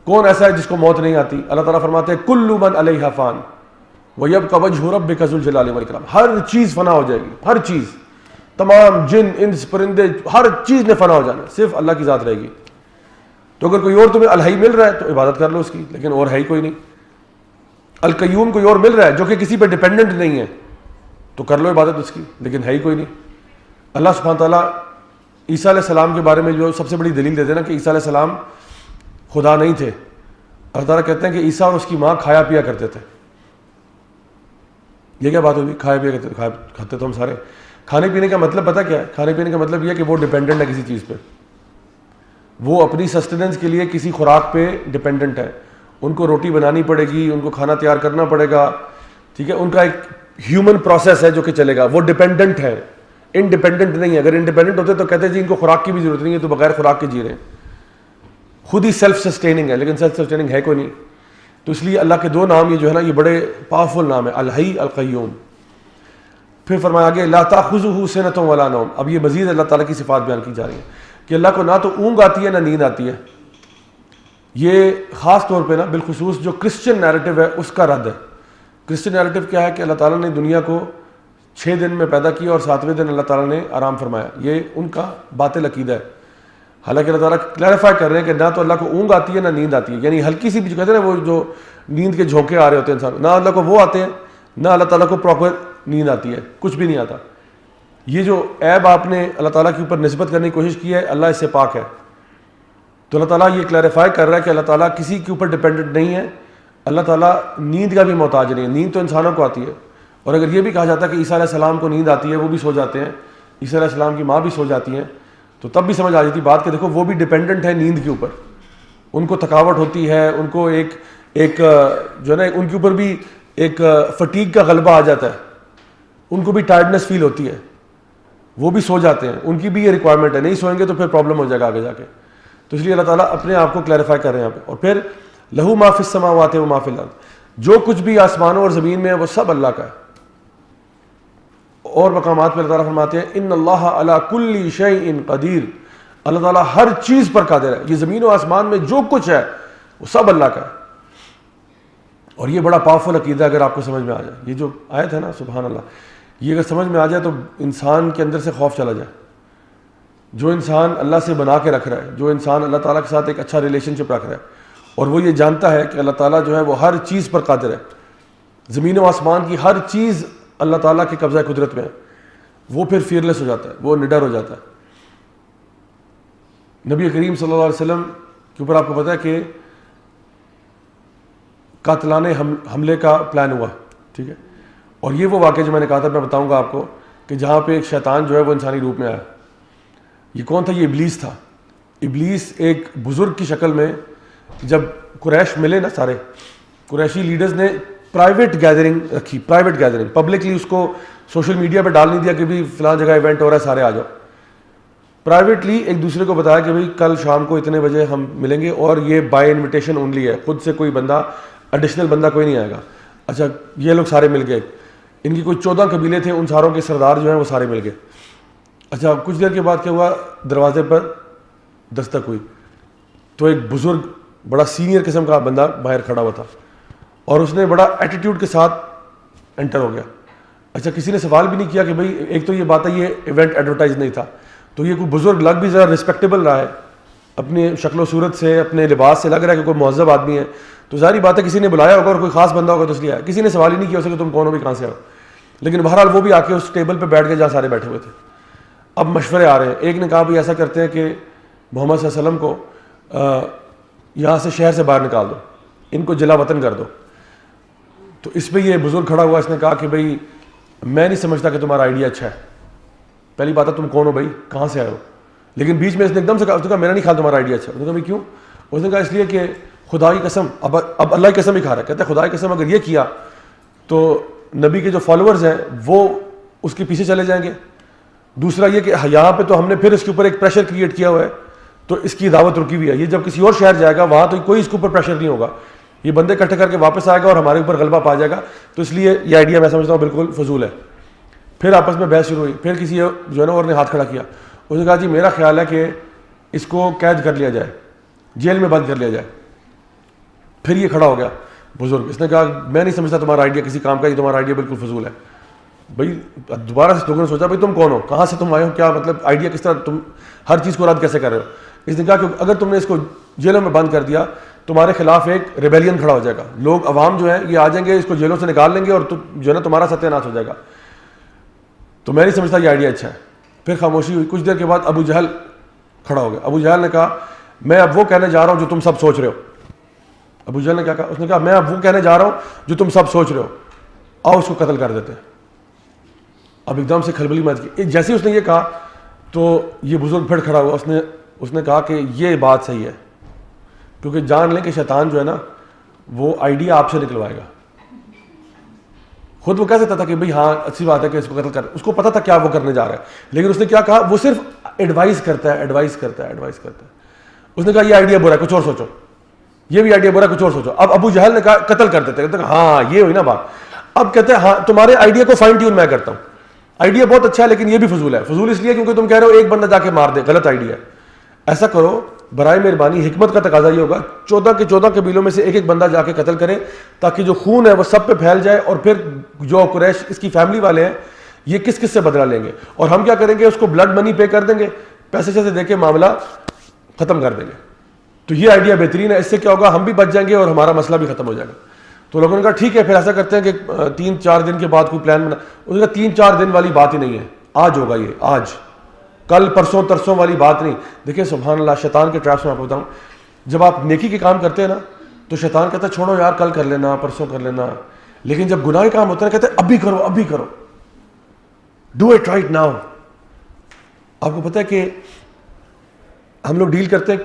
کون ایسا ہے جس کو موت نہیں آتی. اللہ تعالیٰ فرماتے ہیں کل من علیہا فان ویبقی وجہ ربک ذو الجلال والاکرام. ہر چیز فنا ہو جائے گی, ہر چیز, تمام جن انس پرندے ہر چیز نے فنا ہو جانا, صرف اللہ کی ذات رہے گی. تو اگر کوئی اور تمہیں الحی مل رہا ہے تو عبادت کر لو اس کی, لیکن اور ہے ہی کوئی نہیں. القیوم کوئی اور مل رہا ہے جو کہ کسی پہ ڈیپینڈنٹ نہیں ہے تو کر لو عبادت اس کی, لیکن ہے ہی کوئی نہیں. اللہ سبحانہ تعالیٰ عیسیٰ علیہ السلام کے بارے میں جو سب سے بڑی دلیل دیتے ہیں نا کہ عیسیٰ علیہ السلام خدا نہیں تھے, اللہ تعالیٰ کہتے ہیں کہ عیسیٰ اور اس کی ماں کھایا پیا کرتے تھے. یہ کیا بات ہوگی, کھایا پیا کرتے, کھاتے تو ہم سارے. کھانے پینے کا مطلب پتہ کیا ہے؟ کھانے پینے کا مطلب یہ ہے کہ وہ ڈیپینڈنٹ ہے کسی چیز پہ, وہ اپنی سسٹیننس کے لیے کسی خوراک پہ ڈیپینڈنٹ ہے. ان کو روٹی بنانی پڑے گی, ان کو کھانا تیار کرنا پڑے گا, ٹھیک ہے, ان کا ایک ہیومن پروسیس ہے جو کہ چلے گا. وہ ڈیپینڈنٹ ہے, انڈیپینڈنٹ نہیں ہے. اگر انڈیپینڈنٹ ہوتے تو کہتے جی ان کو خوراک کی بھی ضرورت نہیں ہے, تو بغیر خوراک کے جی رہے ہیں, خود ہی سیلف سسٹیننگ ہے. لیکن سیلف سسٹیننگ ہے کوئی نہیں. تو اس لیے اللہ کے دو نام یہ جو ہے نا, یہ بڑے پاورفل نام ہے, الحی القیوم. پھر فرمایا آگے لا تاخذہ سنۃ ولا نوم. اب یہ مزید اللہ تعالیٰ کی صفات بیان کی جا رہی ہیں کہ اللہ کو نہ تو اونگ آتی ہے نہ نیند آتی ہے. یہ خاص طور پہ نا بالخصوص جو کرسچن نیریٹو ہے اس کا رد ہے. کرسچن نیریٹو کیا ہے کہ اللہ تعالیٰ نے دنیا کو 6 دن میں پیدا کیا اور 7ویں دن اللہ تعالیٰ نے آرام فرمایا. یہ ان کا باطل عقیدہ ہے. حالانکہ اللہ تعالیٰ کلیریفائی کر رہے ہیں کہ نہ تو اللہ کو اونگ آتی ہے نہ نیند آتی ہے, یعنی ہلکی سی بھی جو کہتے ہیں نا وہ جو نیند کے جھونکے آ رہے ہوتے ہیں انسان, نہ اللہ کو وہ آتے ہیں نہ اللہ تعالیٰ کو پراپر نیند آتی ہے, کچھ بھی نہیں آتا. یہ جو عیب آپ نے اللہ تعالیٰ کے اوپر نسبت کرنے کی کوشش کی ہے, اللہ اس سے پاک ہے. تو اللہ تعالیٰ یہ کلیریفائی کر رہا ہے کہ اللہ تعالیٰ کسی کے اوپر ڈیپینڈنٹ نہیں ہے. اللہ تعالیٰ نیند کا بھی محتاج نہیں ہے. نیند تو انسانوں کو آتی ہے. اور اگر یہ بھی کہا جاتا ہے کہ عیسیٰ علیہ السلام کو نیند آتی ہے, وہ بھی سو جاتے ہیں, عیسیٰ علیہ السلام کی ماں بھی سو جاتی ہیں, تو تب بھی سمجھ آ جاتی بات کہ دیکھو وہ بھی ڈیپینڈنٹ ہے نیند کے اوپر. ان کو تھکاوٹ ہوتی ہے, ان کو ایک جو ہے نا ان کے اوپر بھی ایک فٹیگ کا غلبہ آ جاتا ہے, ان کو بھی ٹائرڈنس فیل ہوتی ہے, وہ بھی سو جاتے ہیں, ان کی بھی یہ ریکوائرمنٹ ہے. نہیں سوئیں گے تو پھر پرابلم ہو جائے گا آگے جا کے. تو اس لیے اللہ تعالیٰ اپنے آپ کو کلیریفائی کر رہے ہیں یہاں پہ. اور پھر لہو ما فی السماوات و ما فی الارض, جو کچھ بھی آسمانوں اور زمین میں ہے وہ سب اللہ کا ہے. اور مقامات پہ اللہ تعالیٰ فرماتے ہیں ان اللہ علی کل شیء قدیر, اللہ تعالیٰ ہر چیز پر قادر ہے. یہ زمین و آسمان میں جو کچھ ہے وہ سب اللہ کا ہے. اور یہ بڑا پاورفل عقیدہ اگر آپ کو سمجھ میں آ جائے, یہ جو آیت ہے نا سبحان اللہ, یہ اگر سمجھ میں آ جائے تو انسان کے اندر سے خوف چلا جائے. جو انسان اللہ سے بنا کے رکھ رہا ہے, جو انسان اللہ تعالیٰ کے ساتھ ایک اچھا ریلیشن شپ رکھ رہا ہے, اور وہ یہ جانتا ہے کہ اللہ تعالیٰ جو ہے وہ ہر چیز پر قادر ہے, زمین و آسمان کی ہر چیز اللہ تعالیٰ کے قبضہ قدرت میں ہے, وہ پھر فیئرلیس ہو جاتا ہے, وہ نڈر ہو جاتا ہے. نبی کریم صلی اللہ علیہ وسلم کے اوپر آپ کو پتہ ہے کہ قاتلانہ حملے کا پلان ہوا, ٹھیک ہے, اور یہ وہ واقعہ جو میں نے کہا تھا میں بتاؤں گا آپ کو کہ جہاں پہ ایک شیطان جو ہے وہ انسانی روپ میں آیا. یہ کون تھا؟ یہ ابلیس تھا. ابلیس ایک بزرگ کی شکل میں, جب قریش ملے نا, سارے قریشی لیڈرز نے پرائیویٹ گیدرنگ رکھی, پرائیویٹ گیدرنگ, پبلکلی اس کو سوشل میڈیا پہ ڈال نہیں دیا کہ بھی فلاں جگہ ایونٹ ہو رہا ہے سارے آ جاؤ. پرائیویٹلی ایک دوسرے کو بتایا کہ بھائی کل شام کو اتنے بجے ہم ملیں گے, اور یہ بائی انویٹیشن اونلی ہے, خود سے کوئی بندہ ایڈیشنل بندہ کوئی نہیں آئے گا. اچھا یہ لوگ سارے مل گئے, ان کی کوئی 14 قبیلے تھے, ان ساروں کے سردار جو ہیں وہ سارے مل گئے. اچھا کچھ دیر کے بعد کیا ہوا, دروازے پر دستک ہوئی, تو ایک بزرگ بڑا سینئر قسم کا بندہ باہر کھڑا ہوا تھا, اور اس نے بڑا ایٹیٹیوڈ کے ساتھ انٹر ہو گیا. اچھا کسی نے سوال بھی نہیں کیا کہ بھائی ایک تو یہ بات ہے یہ ایونٹ ایڈورٹائز نہیں تھا, تو یہ کوئی بزرگ لگ بھی ذرا رسپیکٹیبل رہا ہے, اپنی شکل و صورت سے اپنے لباس سے لگ رہا ہے کہ کوئی مہذب آدمی ہے, تو ظاہری بات ہے کسی نے بلایا ہوگا اور کوئی خاص بندہ ہوگا تو اس لیے آیا. کسی نے سوال ہی نہیں کیا اسے کہ تم کون ہو بھی کہاں سے آؤ, لیکن بہرحال وہ بھی آ کے اس ٹیبل پہ بیٹھ کے جہاں سارے بیٹھے ہوئے تھے. اب مشورے آ رہے ہیں, ایک نے کہا بھائی ایسا کرتے ہیں کہ محمد صلی اللہ علیہ وسلم کو یہاں سے شہر سے باہر نکال دو, ان کو جلا وطن کر دو. تو اس پہ یہ بزرگ کھڑا ہوا, اس نے کہا کہ بھائی میں نہیں سمجھتا کہ تمہارا آئیڈیا اچھا ہے. پہلی بات ہے تم کون ہو بھائی, کہاں سے آئے ہو؟ لیکن بیچ میں اس نے ایک دم سے کہا میرا نہیں خیال تمہارا آئیڈیا اچھا. اس نے کہا بھائی کیوں؟ اس نے کہا اس لیے کہ خدا کی قسم, اب اللہ کی قسم ہی کھا رہا ہے, کہتا ہے خدا کی قسم اگر یہ کیا تو نبی کے جو فالوورز ہیں وہ اس کے پیچھے چلے جائیں گے. دوسرا یہ کہ یہاں پہ تو ہم نے پھر اس کے اوپر ایک پریشر کریٹ کیا ہوا ہے, تو اس کی دعوت رکی ہوئی ہے. یہ جب کسی اور شہر جائے گا وہاں تو کوئی اس کے اوپر پریشر نہیں ہوگا, یہ بندے اکٹھے کر کے واپس آئے گا اور ہمارے اوپر غلبہ پا جائے گا. تو اس لیے یہ آئیڈیا میں سمجھتا ہوں بالکل فضول ہے. پھر آپس میں بحث شروع ہوئی. پھر کسی جو ہے نا اور نے ہاتھ کھڑا کیا, اس نے کہا جی میرا خیال ہے کہ اس کو قید کر لیا جائے, جیل میں بند کر لیا جائے. پھر یہ کھڑا ہو گیا بزرگ, اس نے کہا میں نہیں سمجھتا تمہارا آئیڈیا کسی کام کا, یہ تمہارا آئیڈیا بالکل فضول ہے. بھائی دوبارہ سے لوگوں نے سوچا بھائی تم کون ہو, کہاں سے تم آئے ہو, کیا مطلب آئیڈیا کس طرح, تم ہر چیز کو رد کیسے کر رہے ہو؟ اس نے کہا کہ اگر تم نے اس کو جیلوں میں بند کر دیا تمہارے خلاف ایک ریبیلین کھڑا ہو جائے گا, لوگ عوام جو ہیں یہ آ جائیں گے, اس کو جیلوں سے نکال لیں گے اور جو ہے نا تمہارا ستیہ ناش ہو جائے گا. تو میں نہیں سمجھتا یہ آئیڈیا اچھا ہے. پھر خاموشی ہوئی. کچھ دیر کے بعد ابو جہل کھڑا ہو گیا. ابو جہل نے کہا میں اب وہ کہنے جا رہا ہوں جو تم سب سوچ رہے ہو. ابو جہل نے کیا کہا؟ اس نے کہا میں اب وہ کہنے جا رہا ہوں جو تم سب سوچ رہے ہو, آؤ اس کو قتل کر دیتے ہیں. اب ایک دم سے کھلبلی مچ گئی. جیسے اس نے یہ کہا تو یہ بزرگ پھر کھڑا ہوا, اس نے کہا کہ یہ بات صحیح ہے, کیونکہ جان لیں کہ شیطان جو ہے نا وہ آئیڈیا آپ سے نکلوائے گا. خود وہ کہہ سکتا تھا کہ بھئی ہاں اچھی بات ہے کہ اس کو قتل کر, اس کو پتا تھا کیا وہ کرنے جا رہا ہے, لیکن اس نے کیا کہا, وہ صرف ایڈوائز کرتا ہے. اس نے کہا یہ آئیڈیا برا ہے, کچھ اور سوچو. یہ بھی آئیڈیا برا ہے, کچھ اور سوچو. اب ابو جہل نے کہا قتل کر دیتے. کہتے ہیں ہاں یہ ہوئی نا بات. اب کہتے ہیں ہاں تمہارے آئیڈیا کو فائن ٹیون میں کرتا ہوں, آئیڈیا بہت اچھا ہے لیکن یہ بھی فضول ہے. فضول اس لیے کیونکہ تم کہہ رہے ہو ایک بندہ جا کے مار دے, غلط آئیڈیا ہے. ایسا کرو برائے مہربانی, حکمت کا تقاضا یہ ہوگا 14 کے 14 قبیلوں میں سے ایک ایک بندہ جا کے قتل کرے, تاکہ جو خون ہے وہ سب پہ پھیل جائے, اور پھر جو قریش اس کی فیملی والے ہیں یہ کس کس سے بدلہ لیں گے, اور ہم کیا کریں گے, اس کو بلڈ منی پے کر دیں گے, پیسے سے دے کے معاملہ ختم کر دیں گے. تو یہ آئیڈیا بہترین ہے, اس سے کیا ہوگا ہم بھی بچ جائیں گے اور ہمارا مسئلہ بھی ختم ہو جائے گا. تو لوگوں نے کہا ٹھیک ہے پھر ایسا کرتے ہیں کہ 3-4 دن کے بعد کوئی پلان بنا. اس نے کہا 3-4 دن والی بات ہی نہیں ہے, آج ہوگا, یہ آج, کل پرسوں ترسوں والی بات نہیں. دیکھیں سبحان اللہ, شیطان کے ٹریپس میں آپ کو بتاؤں, جب آپ نیکی کے کام کرتے ہیں نا تو شیطان کہتا ہے چھوڑو یار کل کر لینا, پرسوں کر لینا. لیکن جب گناہ کا کام ہوتا ہے کہتے ہیں ابھی کرو, ابھی کرو, ڈو اٹ رائٹ ناؤ. آپ کو پتہ ہے کہ ہم لوگ ڈیل کرتے ہیں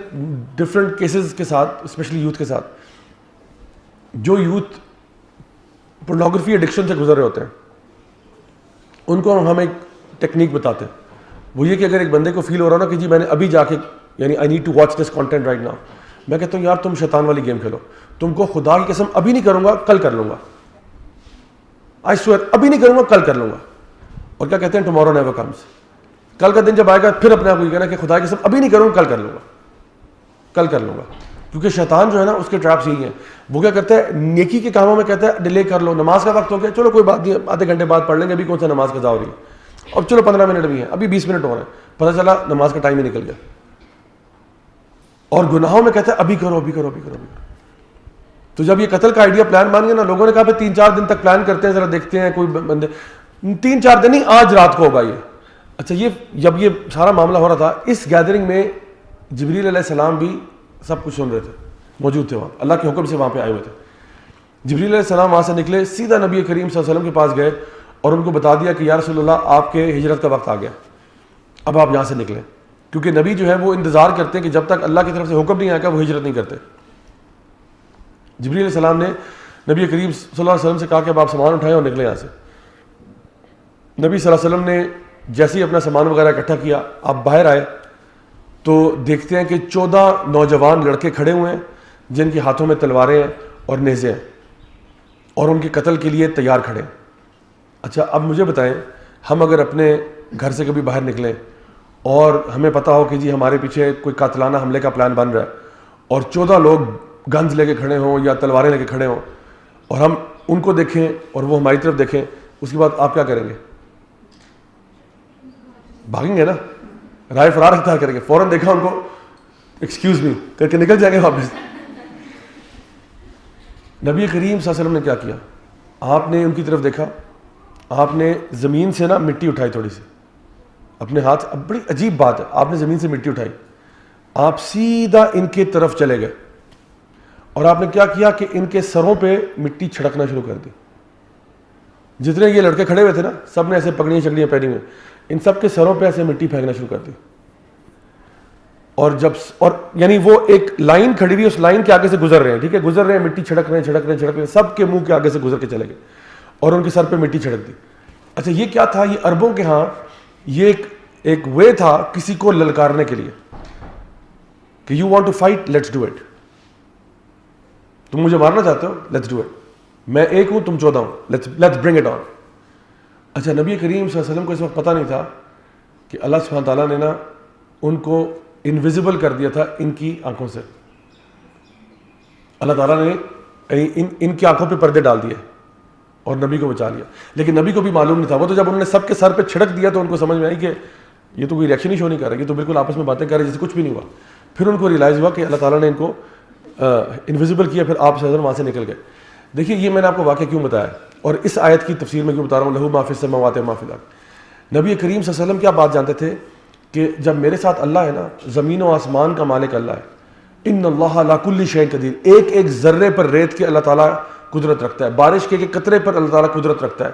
ڈفرینٹ کیسز کے ساتھ, اسپیشلی یوتھ کے ساتھ, جو یوتھ پورنوگرافی ایڈکشن سے گزر رہے ہوتے ہیں. ان کو ہم ایک ٹیکنیک بتاتے ہیں, وہ یہ کہ اگر ایک بندے کو فیل ہو رہا ہو نا کہ جی میں نے ابھی جا کے یعنی I need to watch this content right now, میں کہتا ہوں یار تم شیطان والی گیم کھیلو, تم کو خدا کی قسم ابھی نہیں کروں گا, کل کر لوں گا, آئی سوئر ابھی نہیں کروں گا, کل کر لوں گا. اور کیا کہتے ہیں ٹمارو نیور کمز, کل کا دن جب آئے گا پھر اپنے آپ کو یہ کہنا کہ خدا کی قسم ابھی نہیں کروں گا, کل کر لوں گا, کل کر لوں گا. کیونکہ شیطان جو ہے نا اس کے ٹریپس یہی ہیں. وہ کیا کرتا ہے نیکی کے کاموں میں کہتا ہے ڈیلے کر لو, نماز کا وقت ہو گیا چلو کوئی بات نہیں, آدھے گھنٹے بعد پڑھ لیں گے, ابھی کون سا نماز قضا ہو رہی ہے, اب چلو 15 منٹ بھی ہیں, ابھی 20 منٹ ہو رہے ہیں, پتہ چلا نماز کا ٹائم ہی نکل گیا. اور گناہوں میں کہتا ہے ابھی کرو, ابھی کرو, ابھی کرو, ابھی کرو. تو جب یہ قتل کا آئیڈیا پلان مان گیا نا, لوگوں نے کہا پھر 3-4 دن تک پلان کرتے ہیں, ذرا دیکھتے ہیں کوئی بندے, 3-4 دن نہیں, آج رات کو ہوگا یہ. اچھا یہ جب یہ سارا معاملہ ہو رہا تھا, اس گیدرنگ میں جبریل علیہ السلام بھی سب کچھ سن رہے تھے, موجود تھے وہاں, اللہ کے حکم سے وہاں پہ آئے ہوئے تھے. جبریل علیہ السلام وہاں سے نکلے, سیدھا نبی کریم صلی اللہ علیہ وسلم کے پاس گئے اور ان کو بتا دیا کہ یا رسول اللہ آپ کے ہجرت کا وقت آ گیا, اب آپ یہاں سے نکلیں. کیونکہ نبی جو ہے وہ انتظار کرتے ہیں کہ جب تک اللہ کی طرف سے حکم نہیں آئے گا وہ ہجرت نہیں کرتے. جبریل علیہ السلام نے نبی کریم صلی اللہ علیہ وسلم سے کہا کہ اب آپ سامان اٹھائیں اور نکلیں یہاں سے. نبی صلی اللہ علیہ وسلم نے جیسے ہی اپنا سامان وغیرہ اکٹھا کیا, آپ باہر آئے تو دیکھتے ہیں کہ 14 نوجوان لڑکے کھڑے ہوئے ہیں جن کے ہاتھوں میں تلواریں ہیں اور نیزے ہیں اور ان کے قتل کے لیے تیار کھڑے ہیں. اچھا اب مجھے بتائیں, ہم اگر اپنے گھر سے کبھی باہر نکلیں اور ہمیں پتہ ہو کہ جی ہمارے پیچھے کوئی قاتلانہ حملے کا پلان بن رہا ہے اور 14 لوگ گنز لے کے کھڑے ہوں یا تلواریں لے کے کھڑے ہوں اور ہم ان کو دیکھیں اور وہ ہماری طرف دیکھیں, اس کے بعد آپ کیا کریں گے؟ بھاگیں گے نا, رائے فرار اختیار کریں گے. فوراً دیکھا ان کو ایکسکیوز می کر کے نکل جائیں گے واپس. نبی کریم صلی اللہ علیہ وسلم نے کیا کیا؟ آپ نے ان کی طرف دیکھا, آپ نے زمین سے نا مٹی اٹھائی تھوڑی سی اپنے ہاتھ. اب بڑی عجیب بات ہے, آپ نے زمین سے مٹی اٹھائی, آپ سیدھا ان کی طرف چلے گئے اور آپ نے کیا کیا کہ ان کے سروں پہ مٹی چھڑکنا شروع کر دی. جتنے یہ لڑکے کھڑے ہوئے تھے نا سب نے ایسے پگڑیاں چگڑیاں پہنی ہوئی, ان سب کے سروں پہ ایسے مٹی پھینکنا شروع کر دی. اور یعنی وہ ایک لائن کھڑی ہوئی, اس لائن کے آگے سے گزر رہے ہیں, ٹھیک ہے, گزر رہے ہیں, مٹی چھڑک رہے ہیں, سب کے منہ کے آگے سے گزر کے چلے گئے اور ان کے سر پہ مٹی چھڑک دی. اچھا یہ کیا تھا؟ یہ عربوں کے ہاں یہ ایک وے تھا کسی کو للکارنے کے لیے کہ you want to fight, let's do it. تم مجھے مارنا چاہتے ہو, لیٹس ڈو اٹ. میں ایک ہوں, تم 14 ہوں, لیٹس برنگ اٹ آن. اچھا نبی کریم صلی اللہ علیہ وسلم کو اس وقت پتہ نہیں تھا کہ اللہ سبحانہ تعالیٰ نے نا ان کو انویزیبل کر دیا تھا ان کی آنکھوں سے. اللہ تعالیٰ نے ان کی آنکھوں پہ پردے ڈال دیے اور نبی کو بچا لیا. لیکن نبی کو بھی معلوم نہیں تھا. وہ تو جب انہوں نے سب کے سر پہ چھڑک دیا تو ان کو سمجھ میں آئی کہ یہ تو کوئی ریئیکشن ہی شو نہیں کر رہا, یہ تو بالکل آپس میں باتیں کر رہے جیسے کچھ بھی نہیں ہوا. پھر ان کو ریئلائز ہوا کہ اللہ تعالیٰ نے ان کو انویزیبل کیا, پھر آپ سے وہاں سے نکل گئے. دیکھیے یہ میں نے آپ کو واقعہ کیوں بتایا اور اس آیت کی تفسیر میں کیوں بتا رہا ہوں, لہو ما فی السماوات و ما فی الارض. نبی کریم صلی اللہ علیہ وسلم کیا بات جانتے تھے کہ جب میرے ساتھ اللہ ہے نا, زمین و آسمان کا مالک اللہ ہے, ان اللہ علی کل شیء قدیر, ایک ایک ذرے پر ریت کے اللہ تعالیٰ قدرت رکھتا ہے, بارش کے قطرے پر اللہ تعالیٰ قدرت رکھتا ہے,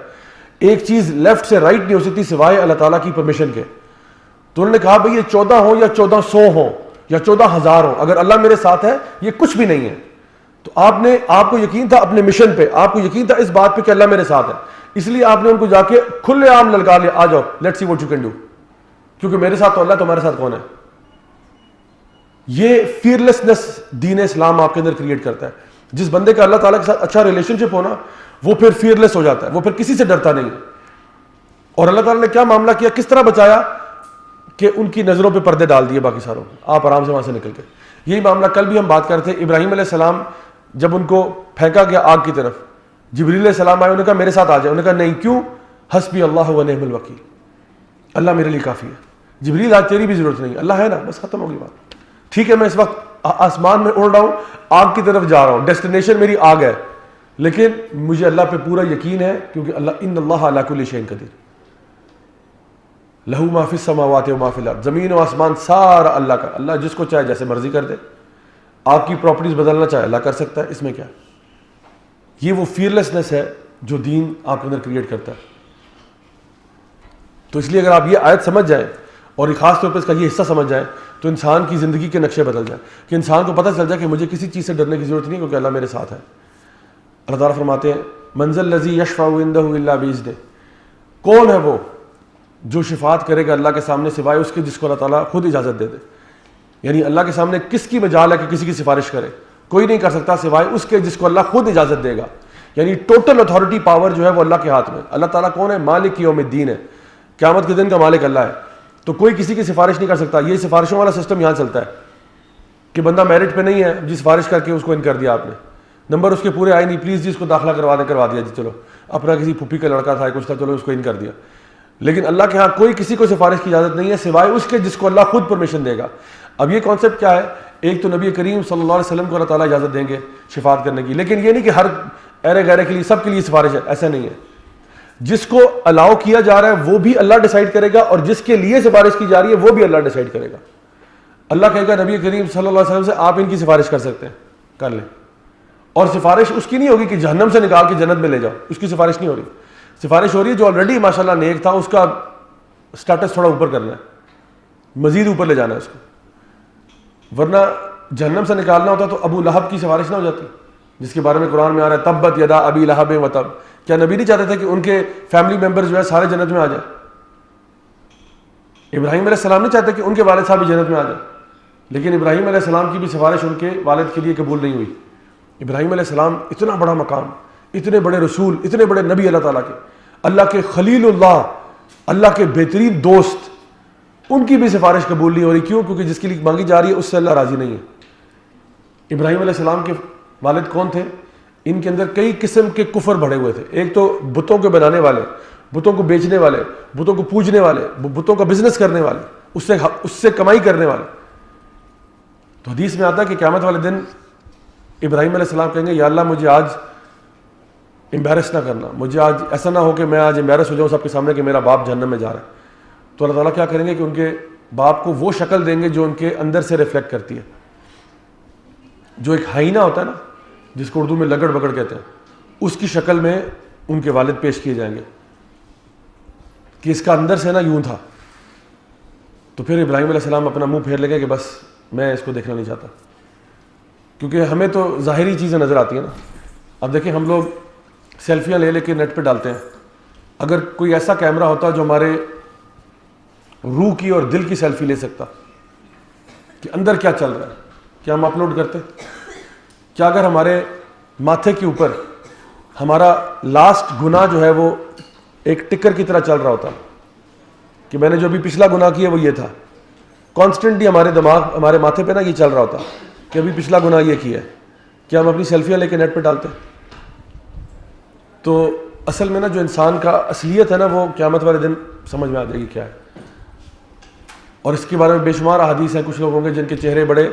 ایک چیز لیفٹ سے رائٹ نہیں ہو سکتی سوائے اللہ تعالیٰ کی پرمیشن کے. تو انہوں نے کہا بھئی یہ 14 ہوں یا 1400 ہوں یا 14,000 ہوں, اگر اللہ میرے ساتھ ہے یہ کچھ بھی نہیں ہے. تو آپ کو یقین تھا اپنے مشن پہ, آپ کو یقین تھا اس بات پہ کہ اللہ میرے ساتھ ہے, اس لیے آپ نے ان کو جا کے کھلے عام للکار لیا, آ جاؤ let's see what you can do, کیونکہ میرے ساتھ تو اللہ, تمہارے ساتھ کون ہے. یہ فیئرلیسنس دین اسلام آپ کے اندر کریٹ کرتا ہے. جس بندے کا اللہ تعالیٰ کے ساتھ اچھا ریلیشن شپ ہونا وہ پھر فیئرلیس ہو جاتا ہے, وہ پھر کسی سے ڈرتا نہیں ہے. اور اللہ تعالیٰ نے کیا معاملہ کیا, کس طرح بچایا کہ ان کی نظروں پہ پردے ڈال دیے باقی ساروں, آپ آرام سے وہاں سے نکل گئے. یہی معاملہ کل بھی ہم بات کرتے تھے. ابراہیم علیہ السلام جب ان کو پھینکا گیا آگ کی طرف, جبریل علیہ السلام آئے, انہوں نے کہا میرے ساتھ آ جائے, انہوں نے کہا نہیں, کیوں, حسبی اللہ و نعم الوکیل, اللہ میرے لیے کافی ہے. جبریل آج تیری بھی ضرورت نہیں, اللہ ہے نا, بس ختم ہو گئی بات. ٹھیک ہے میں اس وقت آسمان میں اڑ رہا ہوں, آگ کی طرف جا رہا ہوں, ڈیسٹینیشن میری آگ ہے, لیکن مجھے اللہ پہ پورا یقین ہے کیونکہ اللہ ان اللہ علی کل شیء قدیر, لہو ما فی السماوات و ما فی الارض, زمین و آسمان سارا اللہ کا. اللہ جس کو چاہے جیسے مرضی کر دے, آپ کی پراپرٹیز بدلنا چاہے اللہ کر سکتا ہے, اس میں کیا. یہ وہ فیئرلیسنس ہے جو دین آپ کے اندر کریٹ کرتا ہے. تو اس لیے اگر آپ یہ آیت سمجھ جائیں اور خاص طور پہ اس کا یہ حصہ سمجھ جائیں تو انسان کی زندگی کے نقشے بدل جائیں, کہ انسان کو پتہ چل جائے کہ مجھے کسی چیز سے ڈرنے کی ضرورت نہیں کیونکہ اللہ میرے ساتھ ہے. اللہ تعالیٰ فرماتے ہیں من ذا الذی یشفع عندہ الا باذنہ, کون ہے وہ جو شفاعت کرے گا اللہ کے سامنے سوائے اس کے جس کو اللہ تعالیٰ خود اجازت دے دے. یعنی اللہ کے سامنے کس کی مجال ہے کہ کسی کی سفارش کرے, کوئی نہیں کر سکتا سوائے اس کے جس کو اللہ خود اجازت دے گا. یعنی ٹوٹل اتھارٹی پاور جو ہے وہ اللہ کے ہاتھ میں. اللہ تعالیٰ کون ہے, مالک یوم الدین ہے, قیامت کے دن کا مالک اللہ ہے. تو کوئی کسی کی سفارش نہیں کر سکتا. یہ سفارشوں والا سسٹم یہاں چلتا ہے کہ بندہ میرٹ پہ نہیں ہے جی, سفارش کر کے اس کو ان کر دیا آپ نے, نمبر اس کے پورے آئے نہیں, پلیز جی اس کو داخلہ کروا دیا جی, چلو اپنا کسی پھوپھی کا لڑکا تھا کچھ تھا, چلو اس کو ان کر دیا. لیکن اللہ کے ہاں کوئی کسی کو سفارش کی اجازت نہیں ہے سوائے اس کے جس کو اللہ خود پرمیشن دے گا. اب یہ کانسیپٹ کیا ہے, ایک تو نبی کریم صلی اللہ علیہ وسلم کو اللہ تعالیٰ اجازت دیں گے شفاعت کرنے کی, لیکن یہ نہیں کہ ہر ایرے غیرے کے لیے سب کے لیے سفارش ہے, ایسا نہیں ہے. جس کو الاؤ کیا جا رہا ہے وہ بھی اللہ ڈیسائیڈ کرے گا, اور جس کے لیے سفارش کی جا رہی ہے وہ بھی اللہ ڈیسائیڈ کرے گا. اللہ کہے گا نبی کریم صلی اللہ علیہ وسلم سے آپ ان کی سفارش کر سکتے ہیں, کر لیں. اور سفارش اس کی نہیں ہوگی کہ جہنم سے نکال کے جنت میں لے جاؤ, اس کی سفارش نہیں ہو رہی. سفارش ہو رہی ہے جو آلریڈی ماشاءاللہ نیک تھا, اس کا سٹیٹس تھوڑا اوپر کرنا ہے, مزید اوپر لے جانا ہے اس کو. ورنہ جہنم سے نکالنا ہوتا تو ابو لہب کی سفارش نہ ہو جاتی, جس کے بارے میں قرآن میں آ رہا ہے تبت یدا ابی لہب و تب. کیا نبی نہیں چاہتے تھے کہ ان کے فیملی ممبر جو ہے سارے جنت میں آ جائیں؟ ابراہیم علیہ السلام نہیں چاہتے کہ ان کے والد صاحب بھی جنت میں آ جائیں, لیکن ابراہیم علیہ السلام کی بھی سفارش ان کے والد کے لیے قبول نہیں ہوئی. ابراہیم علیہ السلام اتنا بڑا مقام، اتنے بڑے رسول، اتنے بڑے نبی اللہ تعالیٰ کے، اللہ کے خلیل اللہ، اللہ کے بہترین دوست، ان کی بھی سفارش قبول نہیں ہو رہی. کیوں؟ کیونکہ جس کے لیے مانگی جا رہی ہے اس سے اللہ راضی نہیں ہے. ابراہیم علیہ السلام کے والد کون تھے؟ ان کے اندر کئی قسم کے کفر بڑھے ہوئے تھے. ایک تو بتوں کے بنانے والے، بتوں کو بیچنے والے، بتوں کو پوجنے والے، بتوں کا بزنس کرنے والے، اس سے کمائی کرنے والے. تو حدیث میں آتا ہے کہ قیامت والے دن ابراہیم علیہ السلام کہیں گے یا اللہ مجھے آج امبیرس نہ کرنا، مجھے آج ایسا نہ ہو کہ میں آج امبیرس ہو جاؤں سب کے سامنے کہ میرا باپ جہنم میں جا رہا ہے. تو اللہ تعالیٰ کیا کریں گے کہ ان کے باپ کو وہ شکل دیں گے جو ان کے اندر سے ریفلیکٹ کرتی ہے. جو ایک ہائینہ ہوتا ہے نا، جس کو اردو میں لگڑ بگڑ کہتے ہیں، اس کی شکل میں ان کے والد پیش کیے جائیں گے کہ اس کا اندر سے نا یوں تھا. تو پھر ابراہیم علیہ السلام اپنا منہ پھیر لے گا کہ بس میں اس کو دیکھنا نہیں چاہتا، کیونکہ ہمیں تو ظاہری چیزیں نظر آتی ہیں نا. اب دیکھیں ہم لوگ سیلفیاں لے کے نیٹ پہ ڈالتے ہیں. اگر کوئی ایسا کیمرہ ہوتا جو ہمارے روح کی اور دل کی سیلفی لے سکتا کہ اندر کیا چل رہا ہے، کیا ہم اپلوڈ کرتے؟ کیا اگر ہمارے ماتھے کے اوپر ہمارا لاسٹ گناہ جو ہے وہ ایک ٹکر کی طرح چل رہا ہوتا کہ میں نے جو ابھی پچھلا گناہ کیا وہ یہ تھا، کانسٹنٹلی ہمارے دماغ ہمارے ماتھے پہ نا یہ چل رہا ہوتا کہ ابھی پچھلا گناہ یہ کیا ہے، کیا ہم اپنی سیلفیاں لے کے نیٹ پہ ڈالتے؟ تو اصل میں نا جو انسان کا اصلیت ہے نا وہ قیامت والے دن سمجھ میں آ جائے گی کیا ہے. اور اس کے بارے میں بے شمار احادیث ہیں. کچھ لوگ ہوں گے جن کے چہرے بڑے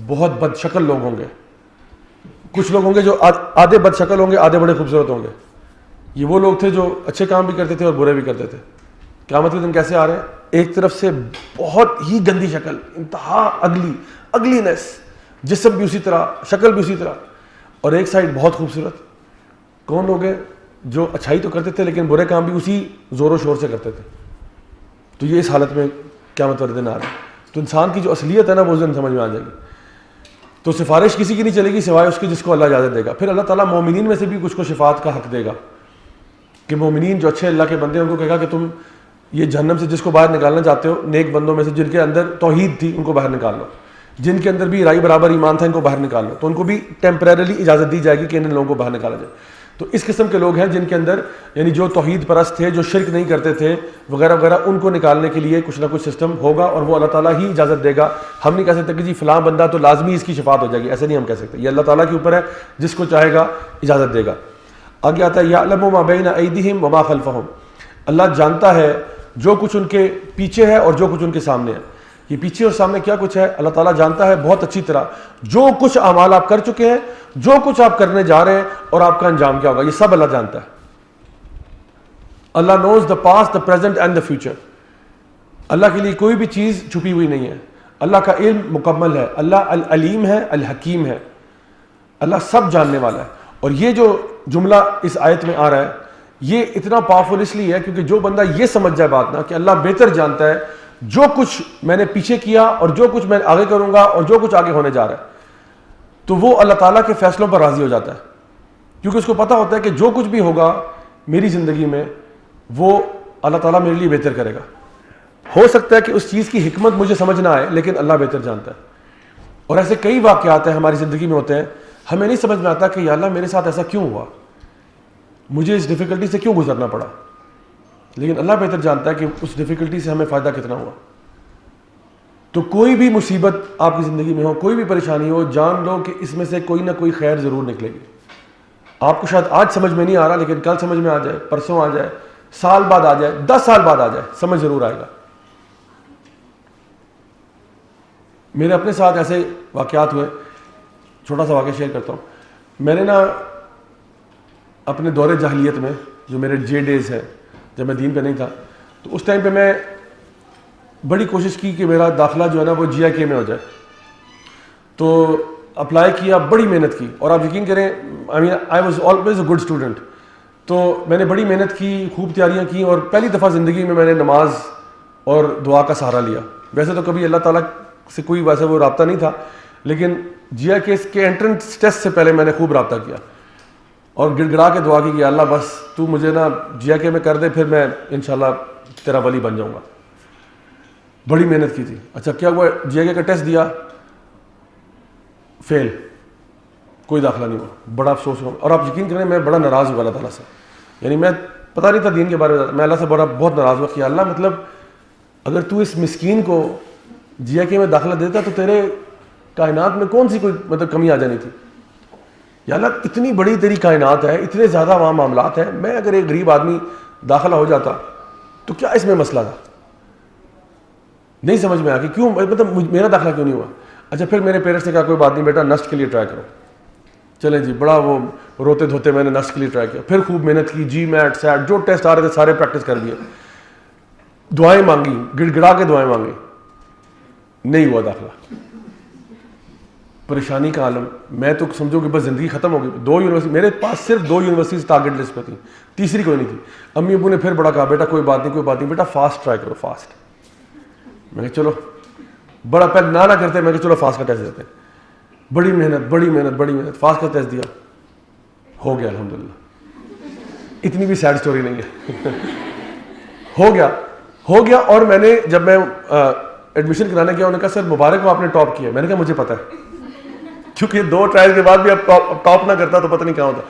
بہت بد شکل لوگ ہوں گے، کچھ لوگ ہوں گے جو آدھے بد شکل ہوں گے، آدھے بڑے خوبصورت ہوں گے. یہ وہ لوگ تھے جو اچھے کام بھی کرتے تھے اور برے بھی کرتے تھے. قیامت کے دن کیسے آ رہے ہیں؟ ایک طرف سے بہت ہی گندی شکل، انتہا اگلینس، جسم بھی اسی طرح، شکل بھی اسی طرح، اور ایک سائڈ بہت خوبصورت. کون لوگ ہیں؟ جو اچھائی تو کرتے تھے لیکن برے کام بھی اسی زور و شور سے کرتے تھے. تو یہ اس حالت میں قیامت والے دن آ رہا ہے. تو انسان کی جو اصلیت ہے نا وہ اس دن سمجھ میں آ جائے گی. تو سفارش کسی کی نہیں چلے گی سوائے اس کی جس کو اللہ اجازت دے گا. پھر اللہ تعالیٰ مومنین میں سے بھی کچھ کو شفاعت کا حق دے گا کہ مومنین جو اچھے اللہ کے بندے ہیں ان کو کہے گا کہ تم یہ جہنم سے جس کو باہر نکالنا چاہتے ہو، نیک بندوں میں سے جن کے اندر توحید تھی ان کو باہر نکال لو، جن کے اندر بھی رائی برابر ایمان تھا ان کو باہر نکال لو. تو ان کو بھی ٹیمپریرلی اجازت دی جائے گی کہ ان لوگوں کو باہر نکالا جائے. تو اس قسم کے لوگ ہیں جن کے اندر یعنی جو توحید پرست تھے، جو شرک نہیں کرتے تھے وغیرہ وغیرہ، ان کو نکالنے کے لیے کچھ نہ کچھ سسٹم ہوگا اور وہ اللہ تعالیٰ ہی اجازت دے گا. ہم نہیں کہہ سکتے کہ جی فلاں بندہ تو لازمی اس کی شفاعت ہو جائے گی، ایسے نہیں ہم کہہ سکتے. یہ اللہ تعالیٰ کے اوپر ہے، جس کو چاہے گا اجازت دے گا. آگے آتا ہے یعلم ما بین ایدیہم وما خلفہم، اللہ جانتا ہے جو کچھ ان کے پیچھے ہے اور جو کچھ ان کے سامنے ہے. یہ پیچھے اور سامنے کیا کچھ ہے اللہ تعالیٰ جانتا ہے بہت اچھی طرح. جو کچھ اعمال آپ کر چکے ہیں، جو کچھ آپ کرنے جا رہے ہیں اور آپ کا انجام کیا ہوگا، یہ سب اللہ جانتا ہے. Allah knows the past, the present and the future. اللہ کے لیے کوئی بھی چیز چھپی ہوئی نہیں ہے. اللہ کا علم مکمل ہے. اللہ العلیم ہے، الحکیم ہے. اللہ سب جاننے والا ہے. اور یہ جو جملہ اس آیت میں آ رہا ہے یہ اتنا پاورفل اس لیے ہے کیونکہ جو بندہ یہ سمجھ جائے بات نا کہ اللہ بہتر جانتا ہے جو کچھ میں نے پیچھے کیا اور جو کچھ میں آگے کروں گا اور جو کچھ آگے ہونے جا رہا ہے، تو وہ اللہ تعالیٰ کے فیصلوں پر راضی ہو جاتا ہے. کیونکہ اس کو پتہ ہوتا ہے کہ جو کچھ بھی ہوگا میری زندگی میں وہ اللہ تعالیٰ میرے لیے بہتر کرے گا. ہو سکتا ہے کہ اس چیز کی حکمت مجھے سمجھ نہ آئے لیکن اللہ بہتر جانتا ہے. اور ایسے کئی واقعات ہیں ہماری زندگی میں ہوتے ہیں، ہمیں نہیں سمجھ میں آتا کہ یا اللہ میرے ساتھ ایسا کیوں ہوا، مجھے اس ڈیفیکلٹی سے کیوں گزرنا پڑا، لیکن اللہ بہتر جانتا ہے کہ اس ڈیفیکلٹی سے ہمیں فائدہ کتنا ہوا. تو کوئی بھی مصیبت آپ کی زندگی میں ہو، کوئی بھی پریشانی ہو، جان لو کہ اس میں سے کوئی نہ کوئی خیر ضرور نکلے گی. آپ کو شاید آج سمجھ میں نہیں آ رہا لیکن کل سمجھ میں آ جائے، پرسوں آ جائے، سال بعد آ جائے، 10 سال بعد آ جائے، سمجھ ضرور آئے گا. میرے اپنے ساتھ ایسے واقعات ہوئے. چھوٹا سا واقعہ شیئر کرتا ہوں. میں نے نا اپنے دور جاہلیت میں جو میرے جے ڈیز ہے جب میں دین پہ نہیں تھا، تو اس ٹائم پہ میں بڑی کوشش کی کہ میرا داخلہ جو ہے نا وہ جی آئی کے میں ہو جائے. تو اپلائی کیا، بڑی محنت کی، اور آپ یقین کریں I was always a good student. تو میں نے بڑی محنت کی، خوب تیاریاں کی، اور پہلی دفعہ زندگی میں نے نماز اور دعا کا سہارا لیا. ویسے تو کبھی اللہ تعالیٰ سے کوئی ویسے وہ رابطہ نہیں تھا، لیکن جی آئی کے انٹرنس ٹیسٹ سے پہلے میں نے خوب رابطہ کیا اور گڑ گڑا کے دعا کی کہ اللہ بس تو مجھے نا جی آئی کے میں کر دے، پھر میں انشاءاللہ تیرا ولی بن جاؤں گا. بڑی محنت کی تھی. اچھا کیا ہوا, جے کے کا ٹیسٹ دیا, فیل, کوئی داخلہ نہیں ہوا. بڑا افسوس ہوا, اور آپ یقین کریں میں بڑا ناراض ہوا اللہ تعالیٰ سے. یعنی میں پتہ نہیں تھا دین کے بارے میں اللہ سے بہت ناراض ہوا کہ اللہ مطلب اگر تو اس مسکین کو جے کے میں داخلہ دیتا تو تیرے کائنات میں کون سی کوئی مطلب کمی آ جانی تھی. یا اللہ اتنی بڑی تیری کائنات ہے, اتنے زیادہ وہاں معاملات ہیں, میں اگر ایک غریب آدمی داخلہ ہو جاتا تو کیا اس میں مسئلہ تھا. نہیں سمجھ میں آ کہ کیوں مطلب میرا داخلہ کیوں نہیں ہوا. اچھا پھر میرے پیرنٹس نے کہا کوئی بات نہیں بیٹا نسٹ کے لیے ٹرائی کرو. چلیں جی, بڑا وہ روتے دھوتے میں نے نسٹ کے لیے ٹرائی کیا. پھر خوب محنت کی, جی میٹ سیٹ جو ٹیسٹ آ رہے تھے سارے پریکٹس کر لیے, دعائیں مانگی, گڑ گڑا کے دعائیں مانگی, نہیں ہوا داخلہ. پریشانی کا عالم. میں تو سمجھو کہ بس زندگی ختم ہو گئی. 2 یونیورسٹی میرے پاس صرف 2 یونیورسٹیز ٹارگیٹ لسٹ پہ تھی, تیسری کوئی نہیں تھی. امی ابو نے پھر بڑا کہا بیٹا کوئی بات نہیں بیٹا فاسٹ ٹرائی کرو فاسٹ. میں کہ چلو بڑا پہلے نہ کرتے, میں کہ چلو فاسٹ کا ٹیسٹ دیتے. بڑی محنت فاسٹ کا ٹیسٹ دیا, ہو گیا الحمدللہ. اتنی بھی سیڈ سٹوری نہیں ہے. ہو گیا. اور میں نے جب میں ایڈمیشن کرانے گیا انہوں نے کہا سر مبارک ہو آپ نے ٹاپ کیا. میں نے کہا مجھے پتا ہے, کیونکہ 2 ٹرائل کے بعد بھی اب ٹاپ نہ کرتا تو پتہ نہیں کہاں ہوتا.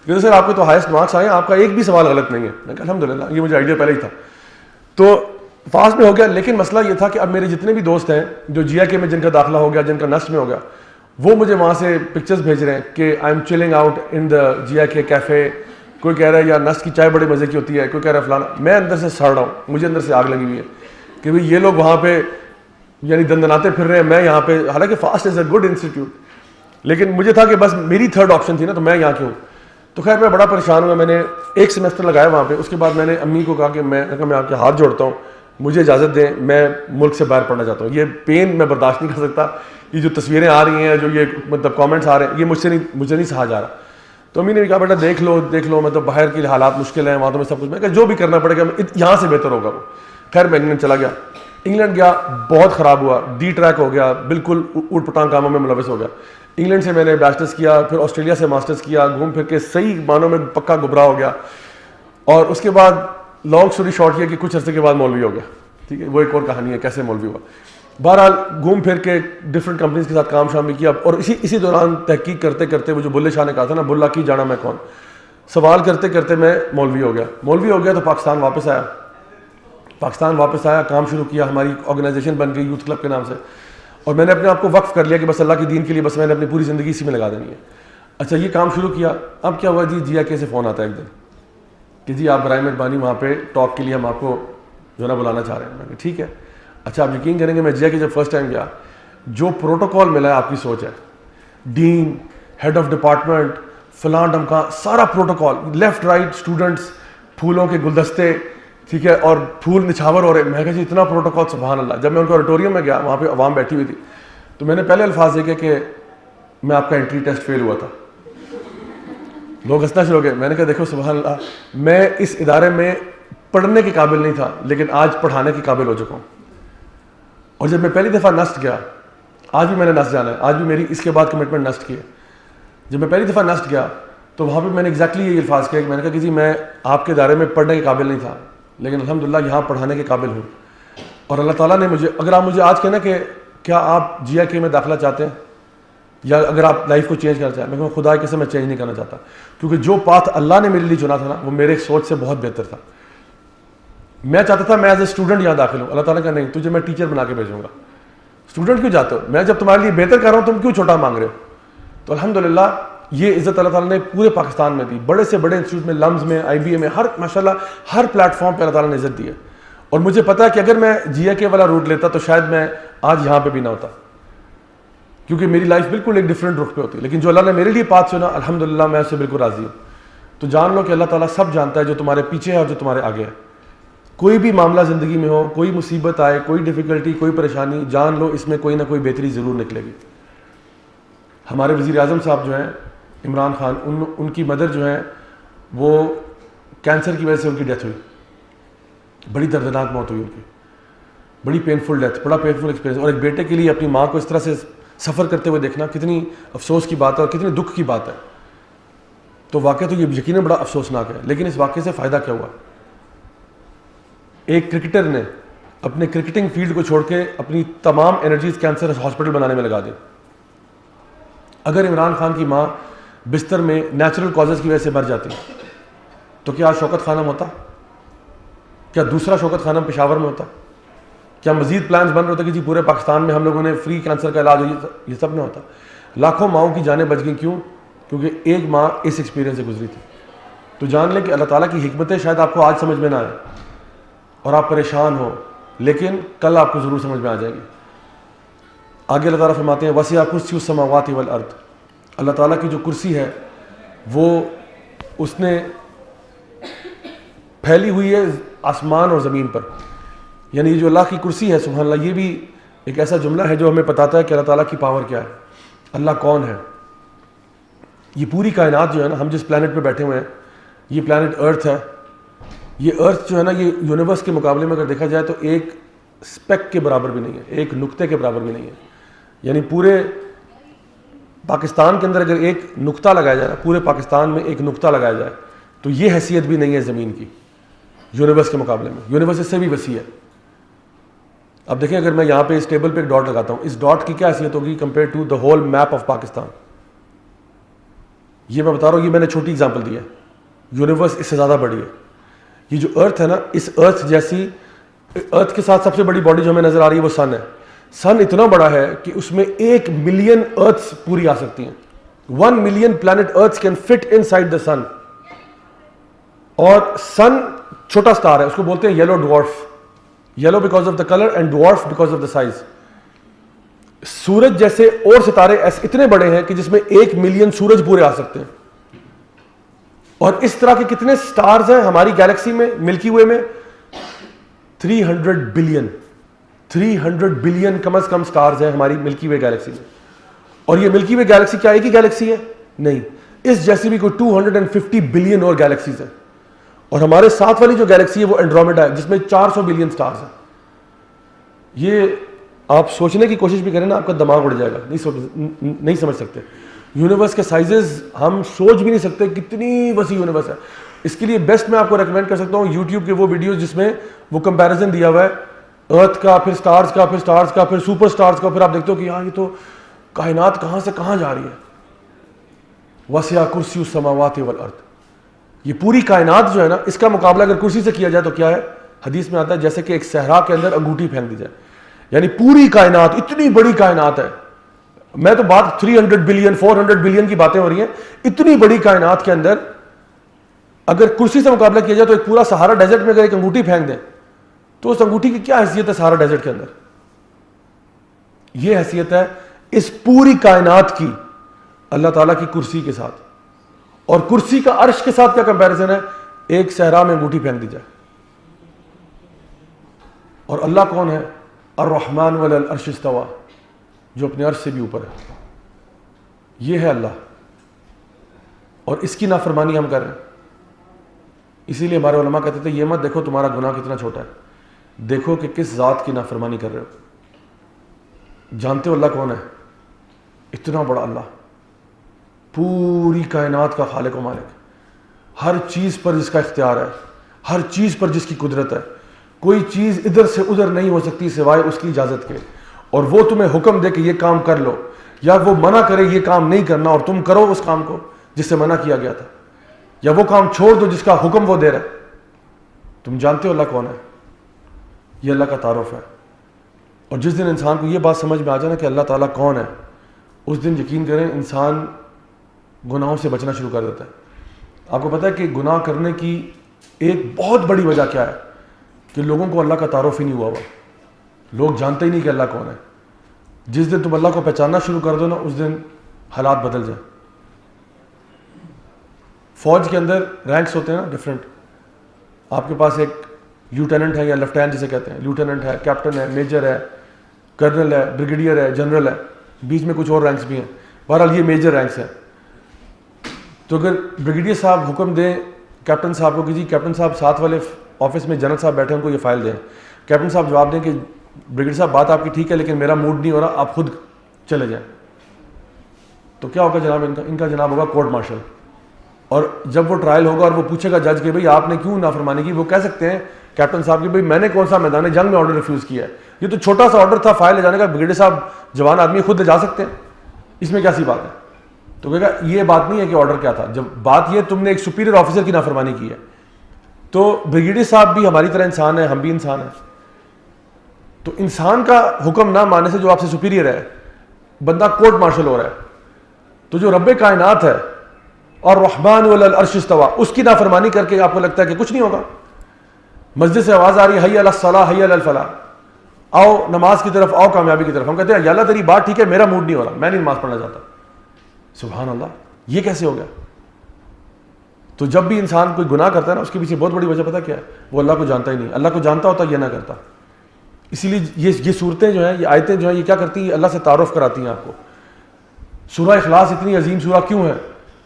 کہتے سر آپ کے تو ہائیسٹ مارکس آئے, آپ کا ایک بھی سوال غلط نہیں ہے. میں کہا الحمدللہ, یہ مجھے آئیڈیا پہلے ہی تھا. تو فاسٹ میں ہو گیا. لیکن مسئلہ یہ تھا کہ اب میرے جتنے بھی دوست ہیں جو جی آئی کے میں جن کا داخلہ ہو گیا, جن کا نسٹ میں ہو گیا, وہ مجھے وہاں سے پکچرز بھیج رہے ہیں کہ I am chilling out in the G I K cafe. کوئی کہہ رہا ہے یار نسٹ کی چائے بڑے مزے کی ہوتی ہے, کوئی کہہ رہا ہے فلانا. میں اندر سے سڑ رہا ہوں, مجھے اندر سے آگ لگی ہوئی ہے کہ بھائی یہ لوگ وہاں پہ یعنی دندناتے پھر رہے ہیں, میں یہاں پہ. حالانکہ fast is a good institute, لیکن مجھے تھا کہ بس میری 3rd آپشن تھی نا, تو میں یہاں کیوں. تو خیر میں بڑا پریشان ہوا. میں نے 1 سیمسٹر لگایا وہاں پہ. اس کے بعد میں نے امی کو کہا کہ میں آپ کے ہاتھ جوڑتا ہوں, مجھے اجازت دیں, میں ملک سے باہر پڑھنا چاہتا ہوں. یہ پین میں برداشت نہیں کر سکتا. یہ جو تصویریں آ رہی ہیں, جو یہ مطلب کامنٹس آ رہے ہیں, یہ مجھے نہیں سہا جا رہا. تو امی نے بھی کہا بیٹا دیکھ لو مطلب باہر کے حالات مشکل ہیں, وہاں تو میں سب کچھ. میں کہا جو بھی کرنا پڑے گا یہاں سے بہتر ہوگا وہ. خیر میں انگلینڈ چلا گیا. انگلینڈ گیا, بہت خراب ہوا, ڈی ٹریک ہو گیا, بالکل اوٹ پٹانگ کاموں میں ملوث ہو گیا. انگلینڈ سے میں نے بیچلرس کیا, پھر آسٹریلیا سے ماسٹرس کیا, گھوم پھر کے صحیح معنوں میں پکا گبراہ ہو گیا. اور اس کے بعد لانگ اسٹوری شارٹ یہ کہ کچھ عرصے کے بعد مولوی ہو گیا. ٹھیک ہے, وہ ایک اور کہانی ہے کیسے مولوی ہوا. بہرحال گھوم پھر کے ڈفرینٹ کمپنیز کے ساتھ کام شام بھی کیا. اور اسی دوران تحقیق کرتے کرتے وہ جو بلے شاہ نے کہا تھا نا بلا کی جانا میں کون, سوال کرتے کرتے میں مولوی ہو گیا. تو پاکستان واپس آیا, کام شروع کیا. ہماری آرگنائزیشن بن گئی یوتھ کلب کے نام سے, اور میں نے اپنے آپ کو وقف کر لیا کہ بس اللہ کی دین کے لیے بس میں نے اپنی پوری زندگی اسی میں لگا دینی ہے. اچھا یہ کام شروع کیا. اب کیا ہوا جی آئی کے سے فون آتا ہے ایک دن کہ جی آپ برائے مہربانی وہاں پہ ٹاک کے لیے ہم آپ کو جو نا بلانا چاہ رہے ہیں. میں کہ ٹھیک ہے. اچھا آپ یقین کریں گے میں جی آئی کے جب فرسٹ ٹائم گیا, جو پروٹوکال ملا ہے آپ کی سوچ ہے, ڈین, ہیڈ آف ڈپارٹمنٹ, فلاں ڈمکا, سارا پروٹوکال, لیفٹ رائٹ اسٹوڈنٹس, پھولوں کے گلدستے, ٹھیک ہے, اور پھول نچھاور ہو رہے. میں کہا جی اتنا پروٹوکال, سبحان اللہ. جب میں ان کے آڈیٹوریم میں گیا وہاں پہ عوام بیٹھی ہوئی تھی, تو میں نے پہلے الفاظ دیکھے کہ میں آپ کا انٹری ٹیسٹ فیل ہوا تھا. لوگ ہنسنا شروع ہو گئے. میں نے کہا دیکھو سبحان اللہ, میں اس ادارے میں پڑھنے کے قابل نہیں تھا, لیکن آج پڑھانے کے قابل ہو چکا ہوں. اور جب میں پہلی دفعہ نسٹ گیا, آج بھی میں نے نسٹ جانا ہے, آج بھی میری اس کے بعد کمٹمنٹ نسٹ کی ہے. جب میں پہلی دفعہ نسٹ گیا تو وہاں پہ میں نے ایگزیکٹلی یہ الفاظ کیا کہ میں نے کہا کہ جی میں آپ کے ادارے میں پڑھنے کے قابل نہیں تھا, لیکن الحمدللہ یہاں پڑھانے کے قابل ہوں. اور اللہ تعالیٰ نے مجھے, اگر آپ مجھے آج کہنا کہ کیا آپ جی آئی کے میں داخلہ چاہتے ہیں یا اگر آپ لائف کو چینج کرنا چاہتے ہیں, میں کہوں خدا کے سے میں چینج نہیں کرنا چاہتا, کیونکہ جو پاتھ اللہ نے میرے لیے چنا تھا نا وہ میرے سوچ سے بہت بہتر تھا. میں چاہتا تھا میں ایز اے اسٹوڈنٹ یہاں داخل ہوں. اللہ تعالیٰ کا نہیں, تجھے میں ٹیچر بنا کے بھیجوں گا. اسٹوڈنٹ کیوں جاتے ہو, میں جب تمہارے لیے بہتر کر رہا ہوں تم کیوں چھوٹا مانگ رہے ہو. تو الحمدللہ یہ عزت اللہ تعالیٰ نے پورے پاکستان میں دی, بڑے سے بڑے انسٹیٹیوٹ میں, لمز میں, آئی بی اے میں, ہر ماشاءاللہ ہر پلیٹ فارم پہ اللہ تعالیٰ نے عزت دی ہے. اور مجھے پتا ہے کہ اگر میں جی آئی کے والا روٹ لیتا تو شاید میں آج یہاں پہ بھی نہ ہوتا, کیونکہ میری لائف بالکل ایک ڈفرینٹ رخ پہ ہوتی. لیکن جو اللہ نے میرے لیے پاتھ چنا الحمدللہ میں اس سے بالکل راضی ہوں. تو جان لو کہ اللہ تعالیٰ سب جانتا ہے جو تمہارے پیچھے ہے اور جو تمہارے آگے ہے. کوئی بھی معاملہ زندگی میں ہو, کوئی مصیبت آئے, کوئی ڈیفیکلٹی, کوئی پریشانی, جان لو اس میں کوئی نہ کوئی بہتری ضرور نکلے گی. ہمارے وزیر اعظم صاحب جو ہیں عمران خان, ان کی مدر جو ہیں وہ کینسر کی وجہ سے ان کی ڈیتھ ہوئی. بڑی دردناک موت ہوئی ان کی, بڑی پینفل ڈیتھ, بڑا پینفل ایکسپیرینس. اور ایک بیٹے کے لیے اپنی ماں کو اس طرح سے سفر کرتے ہوئے دیکھنا کتنی افسوس کی بات ہے اور کتنی دکھ کی بات ہے. تو واقعہ تو یہ یقیناً بڑا افسوسناک ہے. لیکن اس واقعے سے فائدہ کیا ہوا, ایک کرکٹر نے اپنے کرکٹنگ فیلڈ کو چھوڑ کے اپنی تمام انرجیز کینسر ہاسپٹل بنانے میں لگا دیں. اگر عمران خان کی ماں بستر میں نیچرل کازز کی وجہ سے مر جاتی تو کیا آج شوکت خانم ہوتا؟ کیا دوسرا شوکت خانم پشاور میں ہوتا؟ کیا مزید پلانز بن رہے ہوتے کہ جی پورے پاکستان میں ہم لوگوں نے فری کینسر کا علاج ہو؟ یہ سب نہ ہوتا. لاکھوں ماؤں کی جانیں بچ گئیں. کیوں؟ کیونکہ ایک ماں اس ایکسپیرینس سے گزری تھی. تو جان لیں کہ اللہ تعالیٰ کی حکمتیں شاید آپ کو آج سمجھ میں نہ آئے اور آپ پریشان ہو, لیکن کل آپ کو ضرور سمجھ میں آ جائے گی. آگے اللہ تعالیٰ فرماتے ہیں وسع کرسی السماوات والارض. اللہ تعالیٰ کی جو کرسی ہے وہ اس نے پھیلی ہوئی ہے آسمان اور زمین پر. یعنی یہ جو اللہ کی کرسی ہے, سبحان اللہ, یہ بھی ایک ایسا جملہ ہے جو ہمیں بتاتا ہے کہ اللہ تعالیٰ کی پاور کیا ہے, اللہ کون ہے. یہ پوری کائنات جو ہے نا, ہم جس پلانٹ پہ بیٹھے ہوئے ہیں, یہ پلانٹ ارتھ ہے. یہ ارتھ جو ہے نا, یہ یونیورس کے مقابلے میں اگر دیکھا جائے تو ایک اسپیک کے برابر بھی نہیں ہے, ایک نقطے کے برابر بھی نہیں ہے. یعنی پورے پاکستان کے اندر اگر ایک نقطہ لگایا جائے, پورے پاکستان میں ایک نقطہ لگایا جائے, تو یہ حیثیت بھی نہیں ہے زمین کی یونیورس کے مقابلے میں. یونیورس اس سے بھی وسیع ہے. اب دیکھیں, اگر میں یہاں پہ اس ٹیبل پہ ایک ڈاٹ لگاتا ہوں, اس ڈاٹ کی کیا حیثیت ہوگی compare to the whole map of Pakistan. یہ میں بتا رہا ہوں, یہ میں نے چھوٹی اگزامپل دی ہے. یونیورس اس سے زیادہ بڑی ہے. یہ جو ارتھ ہے نا, اس ارتھ جیسی, ارتھ کے ساتھ سب سے بڑی باڈی جو ہمیں نظر آ رہی ہے وہ سن ہے. سن اتنا بڑا ہے کہ اس میں 1 ملین ارتھس پوری آ سکتی ہیں. 1 million planet earths can fit inside the sun. اور سن چھوٹا سٹار ہے, اس کو بولتے ہیں yellow dwarf. Yellow because of the colour and dwarf because of the size. سورج جیسے اور ستارے اتنے بڑے ہیں کہ جس میں 1 ملین سورج پورے آ سکتے ہیں. اور اس طرح کے کتنے سٹارز ہیں ہماری گیلیکسی میں, ملکی وے میں 300 بلین. 300 بلین کم از کم سٹارز ہیں ہماری ملکی وے گیلیکسی میں. اور یہ ملکی وے گیلیکسی کیا ایک ہی گیلیکسی ہے؟ نہیں, اس جیسی بھی کوئی 250 بلین اور گیلیکسیز ہیں. اور ہمارے ساتھ والی جو گیلیکسی ہے وہ اینڈرومیڈا ہے, جس میں 400 بلین سٹارز ہیں. یہ آپ سوچنے کی کوشش بھی کریں نا, آپ کا دماغ اڑ جائے گا, نہیں سمجھ سکتے. یونیورس کے سائزز ہم سوچ بھی نہیں سکتے کتنی وسیع یونیورس ہے. اس کے لیے بیسٹ میں آپ کو ریکمینڈ کر سکتا ہوں یوٹیوب کے وہ ویڈیوز جس میں وہ کمپیریزن دیا ہوا ہے ارتھ کا, پھر سٹارز کا, پھر سٹارز کا, پھر سپر سٹارز کا. پھر آپ دیکھتے ہو کہ یار یہ تو کائنات کہاں سے کہاں جا رہی ہے. وسع کرسی السماوات والارض. یہ پوری کائنات جو ہے نا, اس کا مقابلہ اگر کرسی سے کیا جائے تو کیا ہے؟ حدیث میں آتا ہے جیسے کہ ایک صحرا کے اندر انگوٹھی پھینک دی جائے. یعنی پوری کائنات, اتنی بڑی کائنات ہے. میں تو بات 300 بلین 400 بلین کی باتیں ہو رہی ہیں. اتنی بڑی کائنات کے اندر اگر کرسی سے مقابلہ کیا جائے تو ایک پورا سہارا ڈیزرٹ میں اگر ایک انگوٹھی پھینک دیں تو اس انگوٹھی کی کیا حیثیت ہے سہارا ڈیزرٹ کے اندر؟ یہ حیثیت ہے اس پوری کائنات کی اللہ تعالیٰ کی کرسی کے ساتھ. اور کرسی کا عرش کے ساتھ کیا کمپیریزن ہے؟ ایک صحرا میں انگوٹھی پھینک دی جائے. اور اللہ کون ہے؟ الرحمن علی العرش استوى, جو اپنے عرش سے بھی اوپر ہے. یہ ہے اللہ, اور اس کی نافرمانی ہم کر رہے ہیں. اسی لیے ہمارے علماء کہتے تھے یہ مت دیکھو تمہارا گناہ کتنا چھوٹا ہے, دیکھو کہ کس ذات کی نافرمانی کر رہے ہو. جانتے ہو اللہ کون ہے؟ اتنا بڑا اللہ, پوری کائنات کا خالق و مالک, ہر چیز پر جس کا اختیار ہے, ہر چیز پر جس کی قدرت ہے. کوئی چیز ادھر سے ادھر نہیں ہو سکتی سوائے اس کی اجازت کے. اور وہ تمہیں حکم دے کہ یہ کام کر لو, یا وہ منع کرے یہ کام نہیں کرنا اور تم کرو اس کام کو جس سے منع کیا گیا تھا, یا وہ کام چھوڑ دو جس کا حکم وہ دے رہا ہے. تم جانتے ہو اللہ کون ہے؟ یہ اللہ کا تعارف ہے. اور جس دن انسان کو یہ بات سمجھ میں آ جائے نا کہ اللہ تعالیٰ کون ہے, اس دن یقین کریں انسان گناہوں سے بچنا شروع کر دیتا ہے. آپ کو پتہ ہے کہ گناہ کرنے کی ایک بہت بڑی وجہ کیا ہے؟ کہ لوگوں کو اللہ کا تعارف ہی نہیں ہوا. لوگ جانتے ہی نہیں کہ اللہ کون ہے. جس دن تم اللہ کو پہچاننا شروع کر دو نا, اس دن حالات بدل جائیں. فوج کے اندر رینکس ہوتے ہیں نا ڈفرینٹ. آپ کے پاس ایک لیوٹیننٹ ہے یا لیفٹیننٹ جسے کہتے ہیں, لیوٹیننٹ ہے, کیپٹن ہے, میجر ہے, کرنل ہے, بریگیڈیئر ہے, جنرل ہے, بیچ میں کچھ اور رینکس بھی ہیں. بہرحال یہ میجر رینکس ہیں. تو اگر بریگیڈیئر صاحب حکم دیں کیپٹن صاحب کو کہ جی کیپٹن صاحب ساتھ والے آفس میں جنرل صاحب بیٹھے ہیں ان کو یہ فائل دیں, کیپٹن صاحب جواب دیں کہ بریگیڈیئر صاحب بات آپ کی ٹھیک ہے لیکن میرا موڈ نہیں ہو رہا, آپ خود چلے جائیں. تو کیا ہوگا جناب ان کا جناب ہوگا کورٹ مارشل. اور جب وہ ٹرائل ہوگا اور وہ پوچھے گا جج کہ بھئی آپ نے کیوں نافرمانی کی, وہ کہہ سکتے ہیں کیپٹن صاحب کہ بھئی میں نے کون سا میدان جنگ میں آرڈر ریفیوز کیا ہے, یہ تو چھوٹا سا آرڈر تھا فائل لے جانے کا, بریگیڈیئر صاحب جوان آدمی خود لے جا سکتے ہیں, اس میں کیا سی بات ہے؟ تو کہے گا یہ بات نہیں ہے کہ آرڈر کیا تھا, جب بات یہ تم نے ایک سپیریئر آفیسر کی نافرمانی کی ہے. تو بریگیڈیئر صاحب بھی ہماری طرح انسان ہے, ہم بھی انسان ہیں. تو انسان کا حکم نہ ماننے سے جو آپ سے سپیریئر ہے, بندہ کورٹ مارشل ہو رہا ہے, تو جو رب کائنات ہے اور رحمان علی العرش استوى, اس کی نافرمانی کر کے آپ کو لگتا ہے کہ کچھ نہیں ہوگا. مسجد سے آواز آ رہی ہے حی علی الصلاۃ حی علی الفلاح, آؤ نماز کی طرف, آؤ کامیابی کی طرف. ہم کہتے ہیں یا اللہ تیری بات ٹھیک ہے, میرا موڈ نہیں ہو رہا, میں نہیں نماز پڑھنا چاہتا. سبحان اللہ, یہ کیسے ہو گیا؟ تو جب بھی انسان کوئی گناہ کرتا ہے نا, اس کے پیچھے بہت بڑی وجہ پتہ کیا ہے؟ وہ اللہ کو جانتا ہی نہیں. اللہ کو جانتا ہوتا یہ نہ کرتا. اسی لیے یہ صورتیں جو ہیں, یہ آیتیں جو ہیں, یہ کیا کرتی ہیں؟ اللہ سے تعارف کراتی ہیں آپ کو. سورہ اخلاص اتنی عظیم سورہ کیوں ہے؟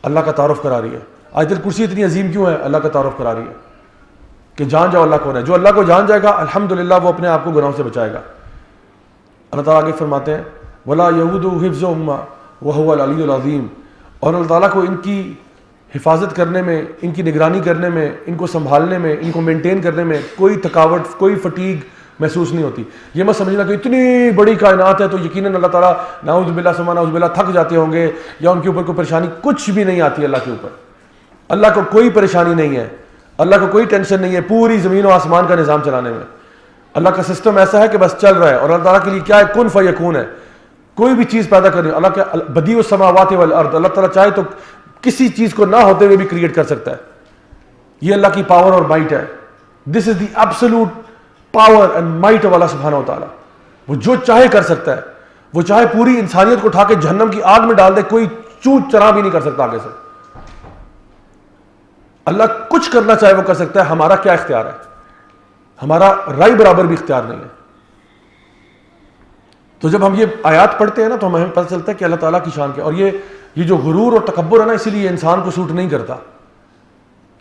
اللہ کا تعارف کرا رہی ہے. آیت الکرسی اتنی عظیم کیوں ہے؟ اللہ کا تعارف کرا رہی ہے کہ جان جاؤ اللہ کون ہے. جو اللہ کو جان جائے گا الحمدللہ وہ اپنے آپ کو گناہوں سے بچائے گا. اللہ تعالیٰ آگے فرماتے ہیں وَلَا يَئُودُهُ حِفْظُهُمَا وَهُوَ الْعَلِيُّ الْعَظِيمُ, اور اللہ تعالیٰ کو ان کی حفاظت کرنے میں, ان کی نگرانی کرنے میں, ان کو سنبھالنے میں, ان کو مینٹین کرنے میں کوئی تھکاوٹ, کوئی فٹیگ محسوس نہیں ہوتی. یہ مت سمجھنا کہ اتنی بڑی کائنات ہے تو یقیناً اللہ تعالیٰ نعوذ باللہ ثم نعوذ باللہ تھک جاتے ہوں گے یا ان کے اوپر کوئی پریشانی. کچھ بھی نہیں آتی اللہ کے اوپر. اللہ کو کوئی پریشانی نہیں ہے, اللہ کو کوئی ٹینشن نہیں ہے پوری زمین و آسمان کا نظام چلانے میں. اللہ کا سسٹم ایسا ہے کہ بس چل رہا ہے. اور اللہ تعالیٰ کے لیے کیا ہے؟ کن فیکون ہے. کوئی بھی چیز پیدا کرنی, اللہ کا بدیع السماوات والارض, اللہ تعالیٰ چاہے تو کسی چیز کو نہ ہوتے ہوئے بھی کریٹ کر سکتا ہے. یہ اللہ کی پاور اور مائٹ ہے. This is the absolute power and might of Allah سبحانہ و تعالیٰ. وہ جو چاہے کر سکتا ہے. وہ چاہے پوری انسانیت کو اٹھا کے جہنم کی آگ میں ڈال دے, کوئی چوٹ چرا بھی نہیں کر سکتا آگے سے. اللہ کچھ کرنا چاہے وہ کر سکتا ہے. ہمارا کیا اختیار ہے؟ ہمارا رائی برابر بھی اختیار نہیں ہے. تو جب ہم یہ آیات پڑھتے ہیں نا تو ہمیں پتہ چلتا ہے کہ اللہ تعالیٰ کی شان کیا. اور یہ جو غرور اور تکبر ہے نا, اسی لیے انسان کو سوٹ نہیں کرتا.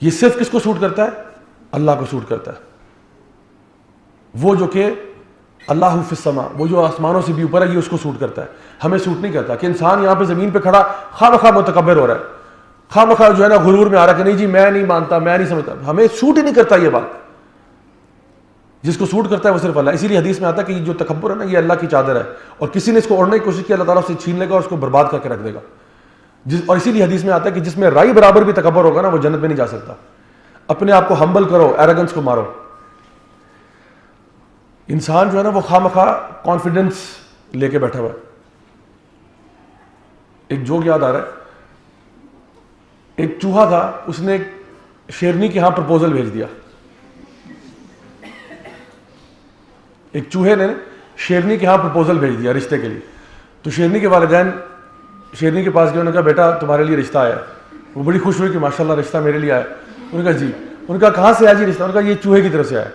یہ صرف کس کو سوٹ کرتا ہے؟ اللہ کو سوٹ کرتا ہے. وہ جو کہ اللہ فی السماء, وہ جو آسمانوں سے بھی اوپر ہے, یہ اس کو سوٹ کرتا ہے. ہمیں سوٹ نہیں کرتا کہ انسان یہاں پہ زمین پہ کھڑا خواہ مخواہ متکبر ہو رہا ہے, خواہ مخواہ جو ہے نا غرور میں آ رہا ہے کہ نہیں جی میں نہیں مانتا, میں نہیں سمجھتا. ہمیں سوٹ ہی نہیں کرتا یہ بات. جس کو سوٹ کرتا ہے وہ صرف اللہ. اسی لیے حدیث میں آتا ہے کہ یہ جو تکبر ہے نا, یہ اللہ کی چادر ہے, اور کسی نے اس کو اوڑھنے کی کوشش کی اللہ تعالیٰ اسے چھین لے گا اور اس کو برباد کر کے رکھ دے گا. اور اسی لیے حدیث میں آتا ہے کہ جس میں رائی برابر بھی تکبر ہوگا نا, وہ جنت میں نہیں جا سکتا. اپنے آپ کو ہمبل کرو, ایروگنس کو مارو. انسان جو ہے نا وہ خواہ مخواہ کانفیڈنس لے کے بیٹھا ہوا ہے. ایک جوک یاد آ رہا ہے. ایک چوہا تھا, اس نے ایک شیرنی کے ہاں پرپوزل بھیج دیا. ایک چوہے نے شیرنی کے ہاں پرپوزل بھیج دیا رشتے کے لیے. تو شیرنی کے والدین شیرنی کے پاس گئے, انہوں نے کہا بیٹا تمہارے لیے رشتہ آیا. وہ بڑی خوش ہوئی کہ ماشاءاللہ رشتہ میرے لیے آیا. انہوں نے کہا جی. انہوں نے کہا کہاں سے آیا جی رشتہ؟ انہوں نے کہا یہ چوہے کی طرف سے آیا.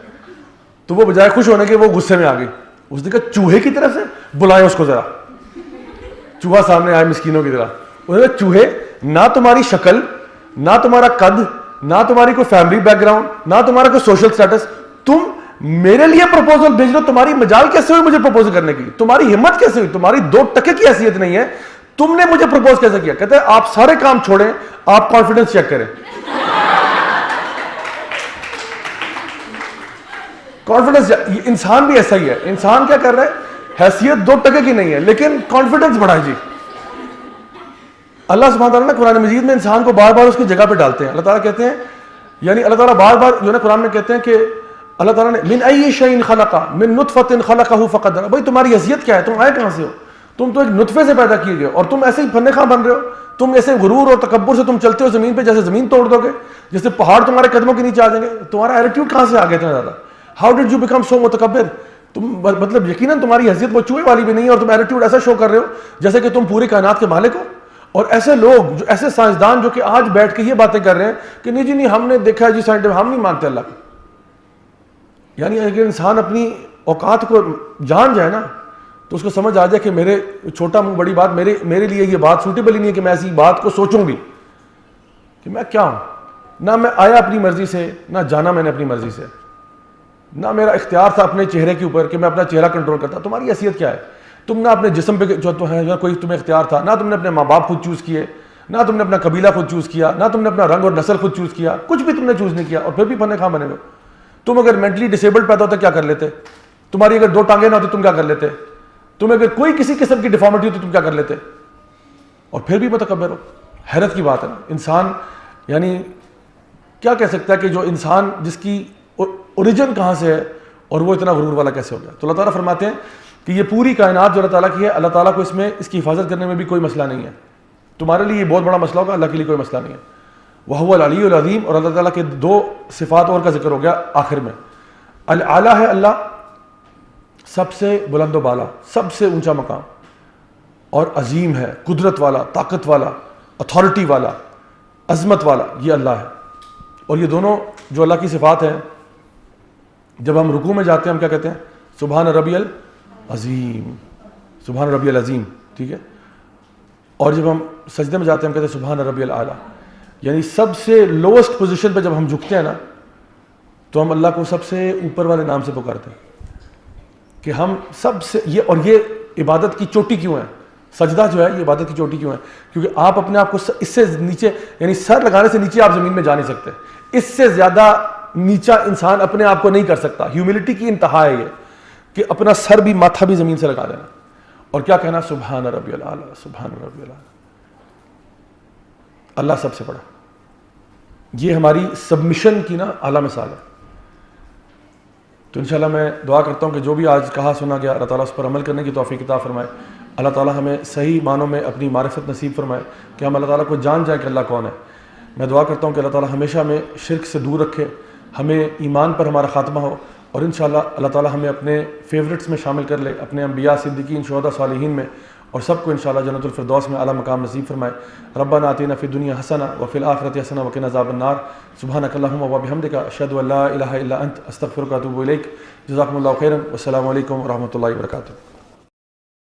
تو وہ بجائے خوش ہونے کے وہ غصے میں آ گئی. اس نے کہا چوہے کی طرف سے؟ بلائیں اس کو ذرا. چوہا سامنے آیا مسکینوں کی طرح. انہوں نے کہا چوہے, نہ تمہاری شکل, نہ تمہارا قد, نہ تمہاری کوئی فیملی بیک گراؤنڈ, نہ تمہارا کوئی سوشل سٹیٹس, تم میرے لیے پروپوزل بھیج دو. تمہاری مجال کیسے ہوئی مجھے پروپوز کرنے کی؟ تمہاری ہمت کیسے ہوئی؟ تمہاری 2 ٹکے کی حیثیت نہیں ہے, تم نے مجھے پروپوز کیسے کیا؟ کہتے ہیں آپ سارے کام چھوڑیں, آپ کانفیڈنس چیک کریں. کانفیڈنس. انسان بھی ایسا ہی ہے. انسان کیا کر رہا ہے؟ حیثیت 2 ٹکے کی نہیں ہے لیکن کانفیڈنس بڑھائے جی. اللہ سبحانہ تعالیٰ نے قرآن مجید میں انسان کو بار بار اس کی جگہ پہ ڈالتے ہیں. اللہ تعالیٰ کہتے ہیں, یعنی اللہ تعالیٰ بار بار جو ہے قرآن میں کہتے ہیں کہ اللہ تعالیٰ نے من ای شیء خلق من نطفۃ خلقہ فقدر. بھائی تمہاری حیثیت کیا ہے؟ تم آئے کہاں سے ہو؟ تم تو ایک نطفے سے پیدا کیے گئے اور تم ایسے ہی پھنے خواہ بن رہے ہو. تم ایسے غرور اور تکبر سے تم چلتے ہو زمین پہ جیسے زمین توڑ دو گے, جیسے پہاڑ تمہارے قدموں کے نیچے آ جائیں گے. تمہارا ایٹیٹیوڈ کہاں سے آ گیا اتنا زیادہ؟ How did you become so متکبر؟ تم مطلب یقیناً تمہاری حیثیت وہ چوہے والی بھی نہیں ہے, اور تم ایٹیٹیوڈ ایسا شو کر رہے ہو جیسے کہ تم پوری کائنات کے مالک ہو. اور ایسے لوگ جو ایسے سائنسدان جو کہ آج بیٹھ کے یہ باتیں کر رہے ہیں کہ نہیں جی نہیں ہم نے دیکھا ہے جی سائنٹفک, ہم نہیں مانتے اللہ کو. یعنی اگر انسان اپنی اوقات کو جان جائے نا تو اس کو سمجھ آ جائے کہ میرے چھوٹا منہ بڑی بات, میرے لیے یہ بات سوٹیبل ہی نہیں ہے کہ میں ایسی بات کو سوچوں بھی کہ میں کیا ہوں. نہ میں آیا اپنی مرضی سے, نہ جانا میں نے اپنی مرضی سے, نہ میرا اختیار تھا اپنے چہرے کے اوپر کہ میں اپنا چہرہ کنٹرول کرتا. تمہاری حیثیت کیا ہے؟ تم نہ اپنے جسم پہ جو تو ہے کوئی تمہیں اختیار تھا, نہ تم نے اپنے ماں باپ خود چوز کیے, نہ تم نے اپنا قبیلہ خود چوز کیا، نہ تم نے اپنا رنگ اور نسل خود چوز کیا، کچھ بھی تم نے چوز نہیں کیا، اور پھر بھی فن خواہ بنے ہوئے. تم اگر مینٹلی ڈسیبلڈ پیدا ہوتے کیا کر لیتے؟ تمہاری اگر 2 ٹانگیں نہ ہوتی تم کیا کر لیتے؟ تمہیں اگر کوئی کسی قسم کی ڈیفارمیٹی ہوتی تم کیا کر لیتے؟ اور پھر بھی متکبر ہو. حیرت کی بات ہے نا. انسان یعنی کیا کہہ سکتا ہے کہ جو انسان جس کی اوریجن کہاں سے ہے اور وہ اتنا غرور والا کیسے ہو گیا؟ تو اللہ تعالیٰ فرماتے ہیں کہ یہ پوری کائنات جو اللہ تعالیٰ کی ہے، اللہ تعالیٰ کو اس میں اس کی حفاظت کرنے میں بھی کوئی مسئلہ نہیں ہے. تمہارے لیے یہ بہت بڑا مسئلہ ہوگا، اللہ کے لیے کوئی مسئلہ نہیں ہے. وَهُوَ الْعَلِيُّ الْعَظِيمُ. اور اللہ تعالیٰ کے 2 صفات اور کا ذکر ہو گیا آخر میں. العلیٰ ہے اللہ، سب سے بلند و بالا، سب سے اونچا مقام، اور عظیم ہے، قدرت والا، طاقت والا، اتھارٹی والا، عظمت والا، یہ اللہ ہے. اور یہ دونوں جو اللہ کی صفات ہیں، جب ہم رکوع میں جاتے ہیں ہم کیا کہتے ہیں؟ سبحان ربی العظیم، سبحان ربی العظیم، ٹھیک ہے. اور جب ہم سجدے میں جاتے ہیں ہم کہتے ہیں سبحان ربی الاعلیٰ. یعنی سب سے لوسٹ پوزیشن پہ جب ہم جھکتے ہیں نا تو ہم اللہ کو سب سے اوپر والے نام سے پکارتے ہیں کہ ہم سب سے یہ عبادت کی چوٹی کیوں ہے؟ سجدہ جو ہے یہ عبادت کی چوٹی کیوں ہے؟ کیونکہ آپ اپنے آپ کو اس سے نیچے، یعنی سر لگانے سے نیچے آپ زمین میں جا نہیں سکتے. اس سے زیادہ نیچا انسان اپنے آپ کو نہیں کر سکتا. ہیوملٹی کی انتہا ہے یہ کہ اپنا سر بھی ماتھا بھی زمین سے لگا دینا اور کیا کہنا؟ سبحان ربی الاعلیٰ، سبحان ربی الاعلیٰ. اللہ سب سے بڑا. یہ ہماری سبمیشن کی نا اعلیٰ مثال ہے. تو انشاءاللہ میں دعا کرتا ہوں کہ جو بھی آج کہا سنا گیا اللہ تعالیٰ اس پر عمل کرنے کی توفیق عطا فرمائے. اللہ تعالیٰ ہمیں صحیح معنوں میں اپنی معرفت نصیب فرمائے کہ ہم اللہ تعالیٰ کو جان جائیں کہ اللہ کون ہے. میں دعا کرتا ہوں کہ اللہ تعالیٰ ہمیشہ ہمیں شرک سے دور رکھے، ہمیں ایمان پر ہمارا خاتمہ ہو، اور انشاءاللہ اللہ تعالیٰ ہمیں اپنے فیورٹس میں شامل کر لے، اپنے انبیاء، صدیقین، شہداء، صالحین میں، اور سب کو انشاءاللہ جنت الفردوس میں اعلیٰ مقام نصیب فرمائے. ربنا آتنا فی الدنیا حسنہ وفی الآخرۃ حسنہ وقنا عذاب النار. سبحانک اللہم وبحمدک، اشہد ان لا الہ الا انت، استغفرک واتوب الیک. جزاکم اللہ خیرا، والسلام علیکم ورحمۃ اللہ وبرکاتہ.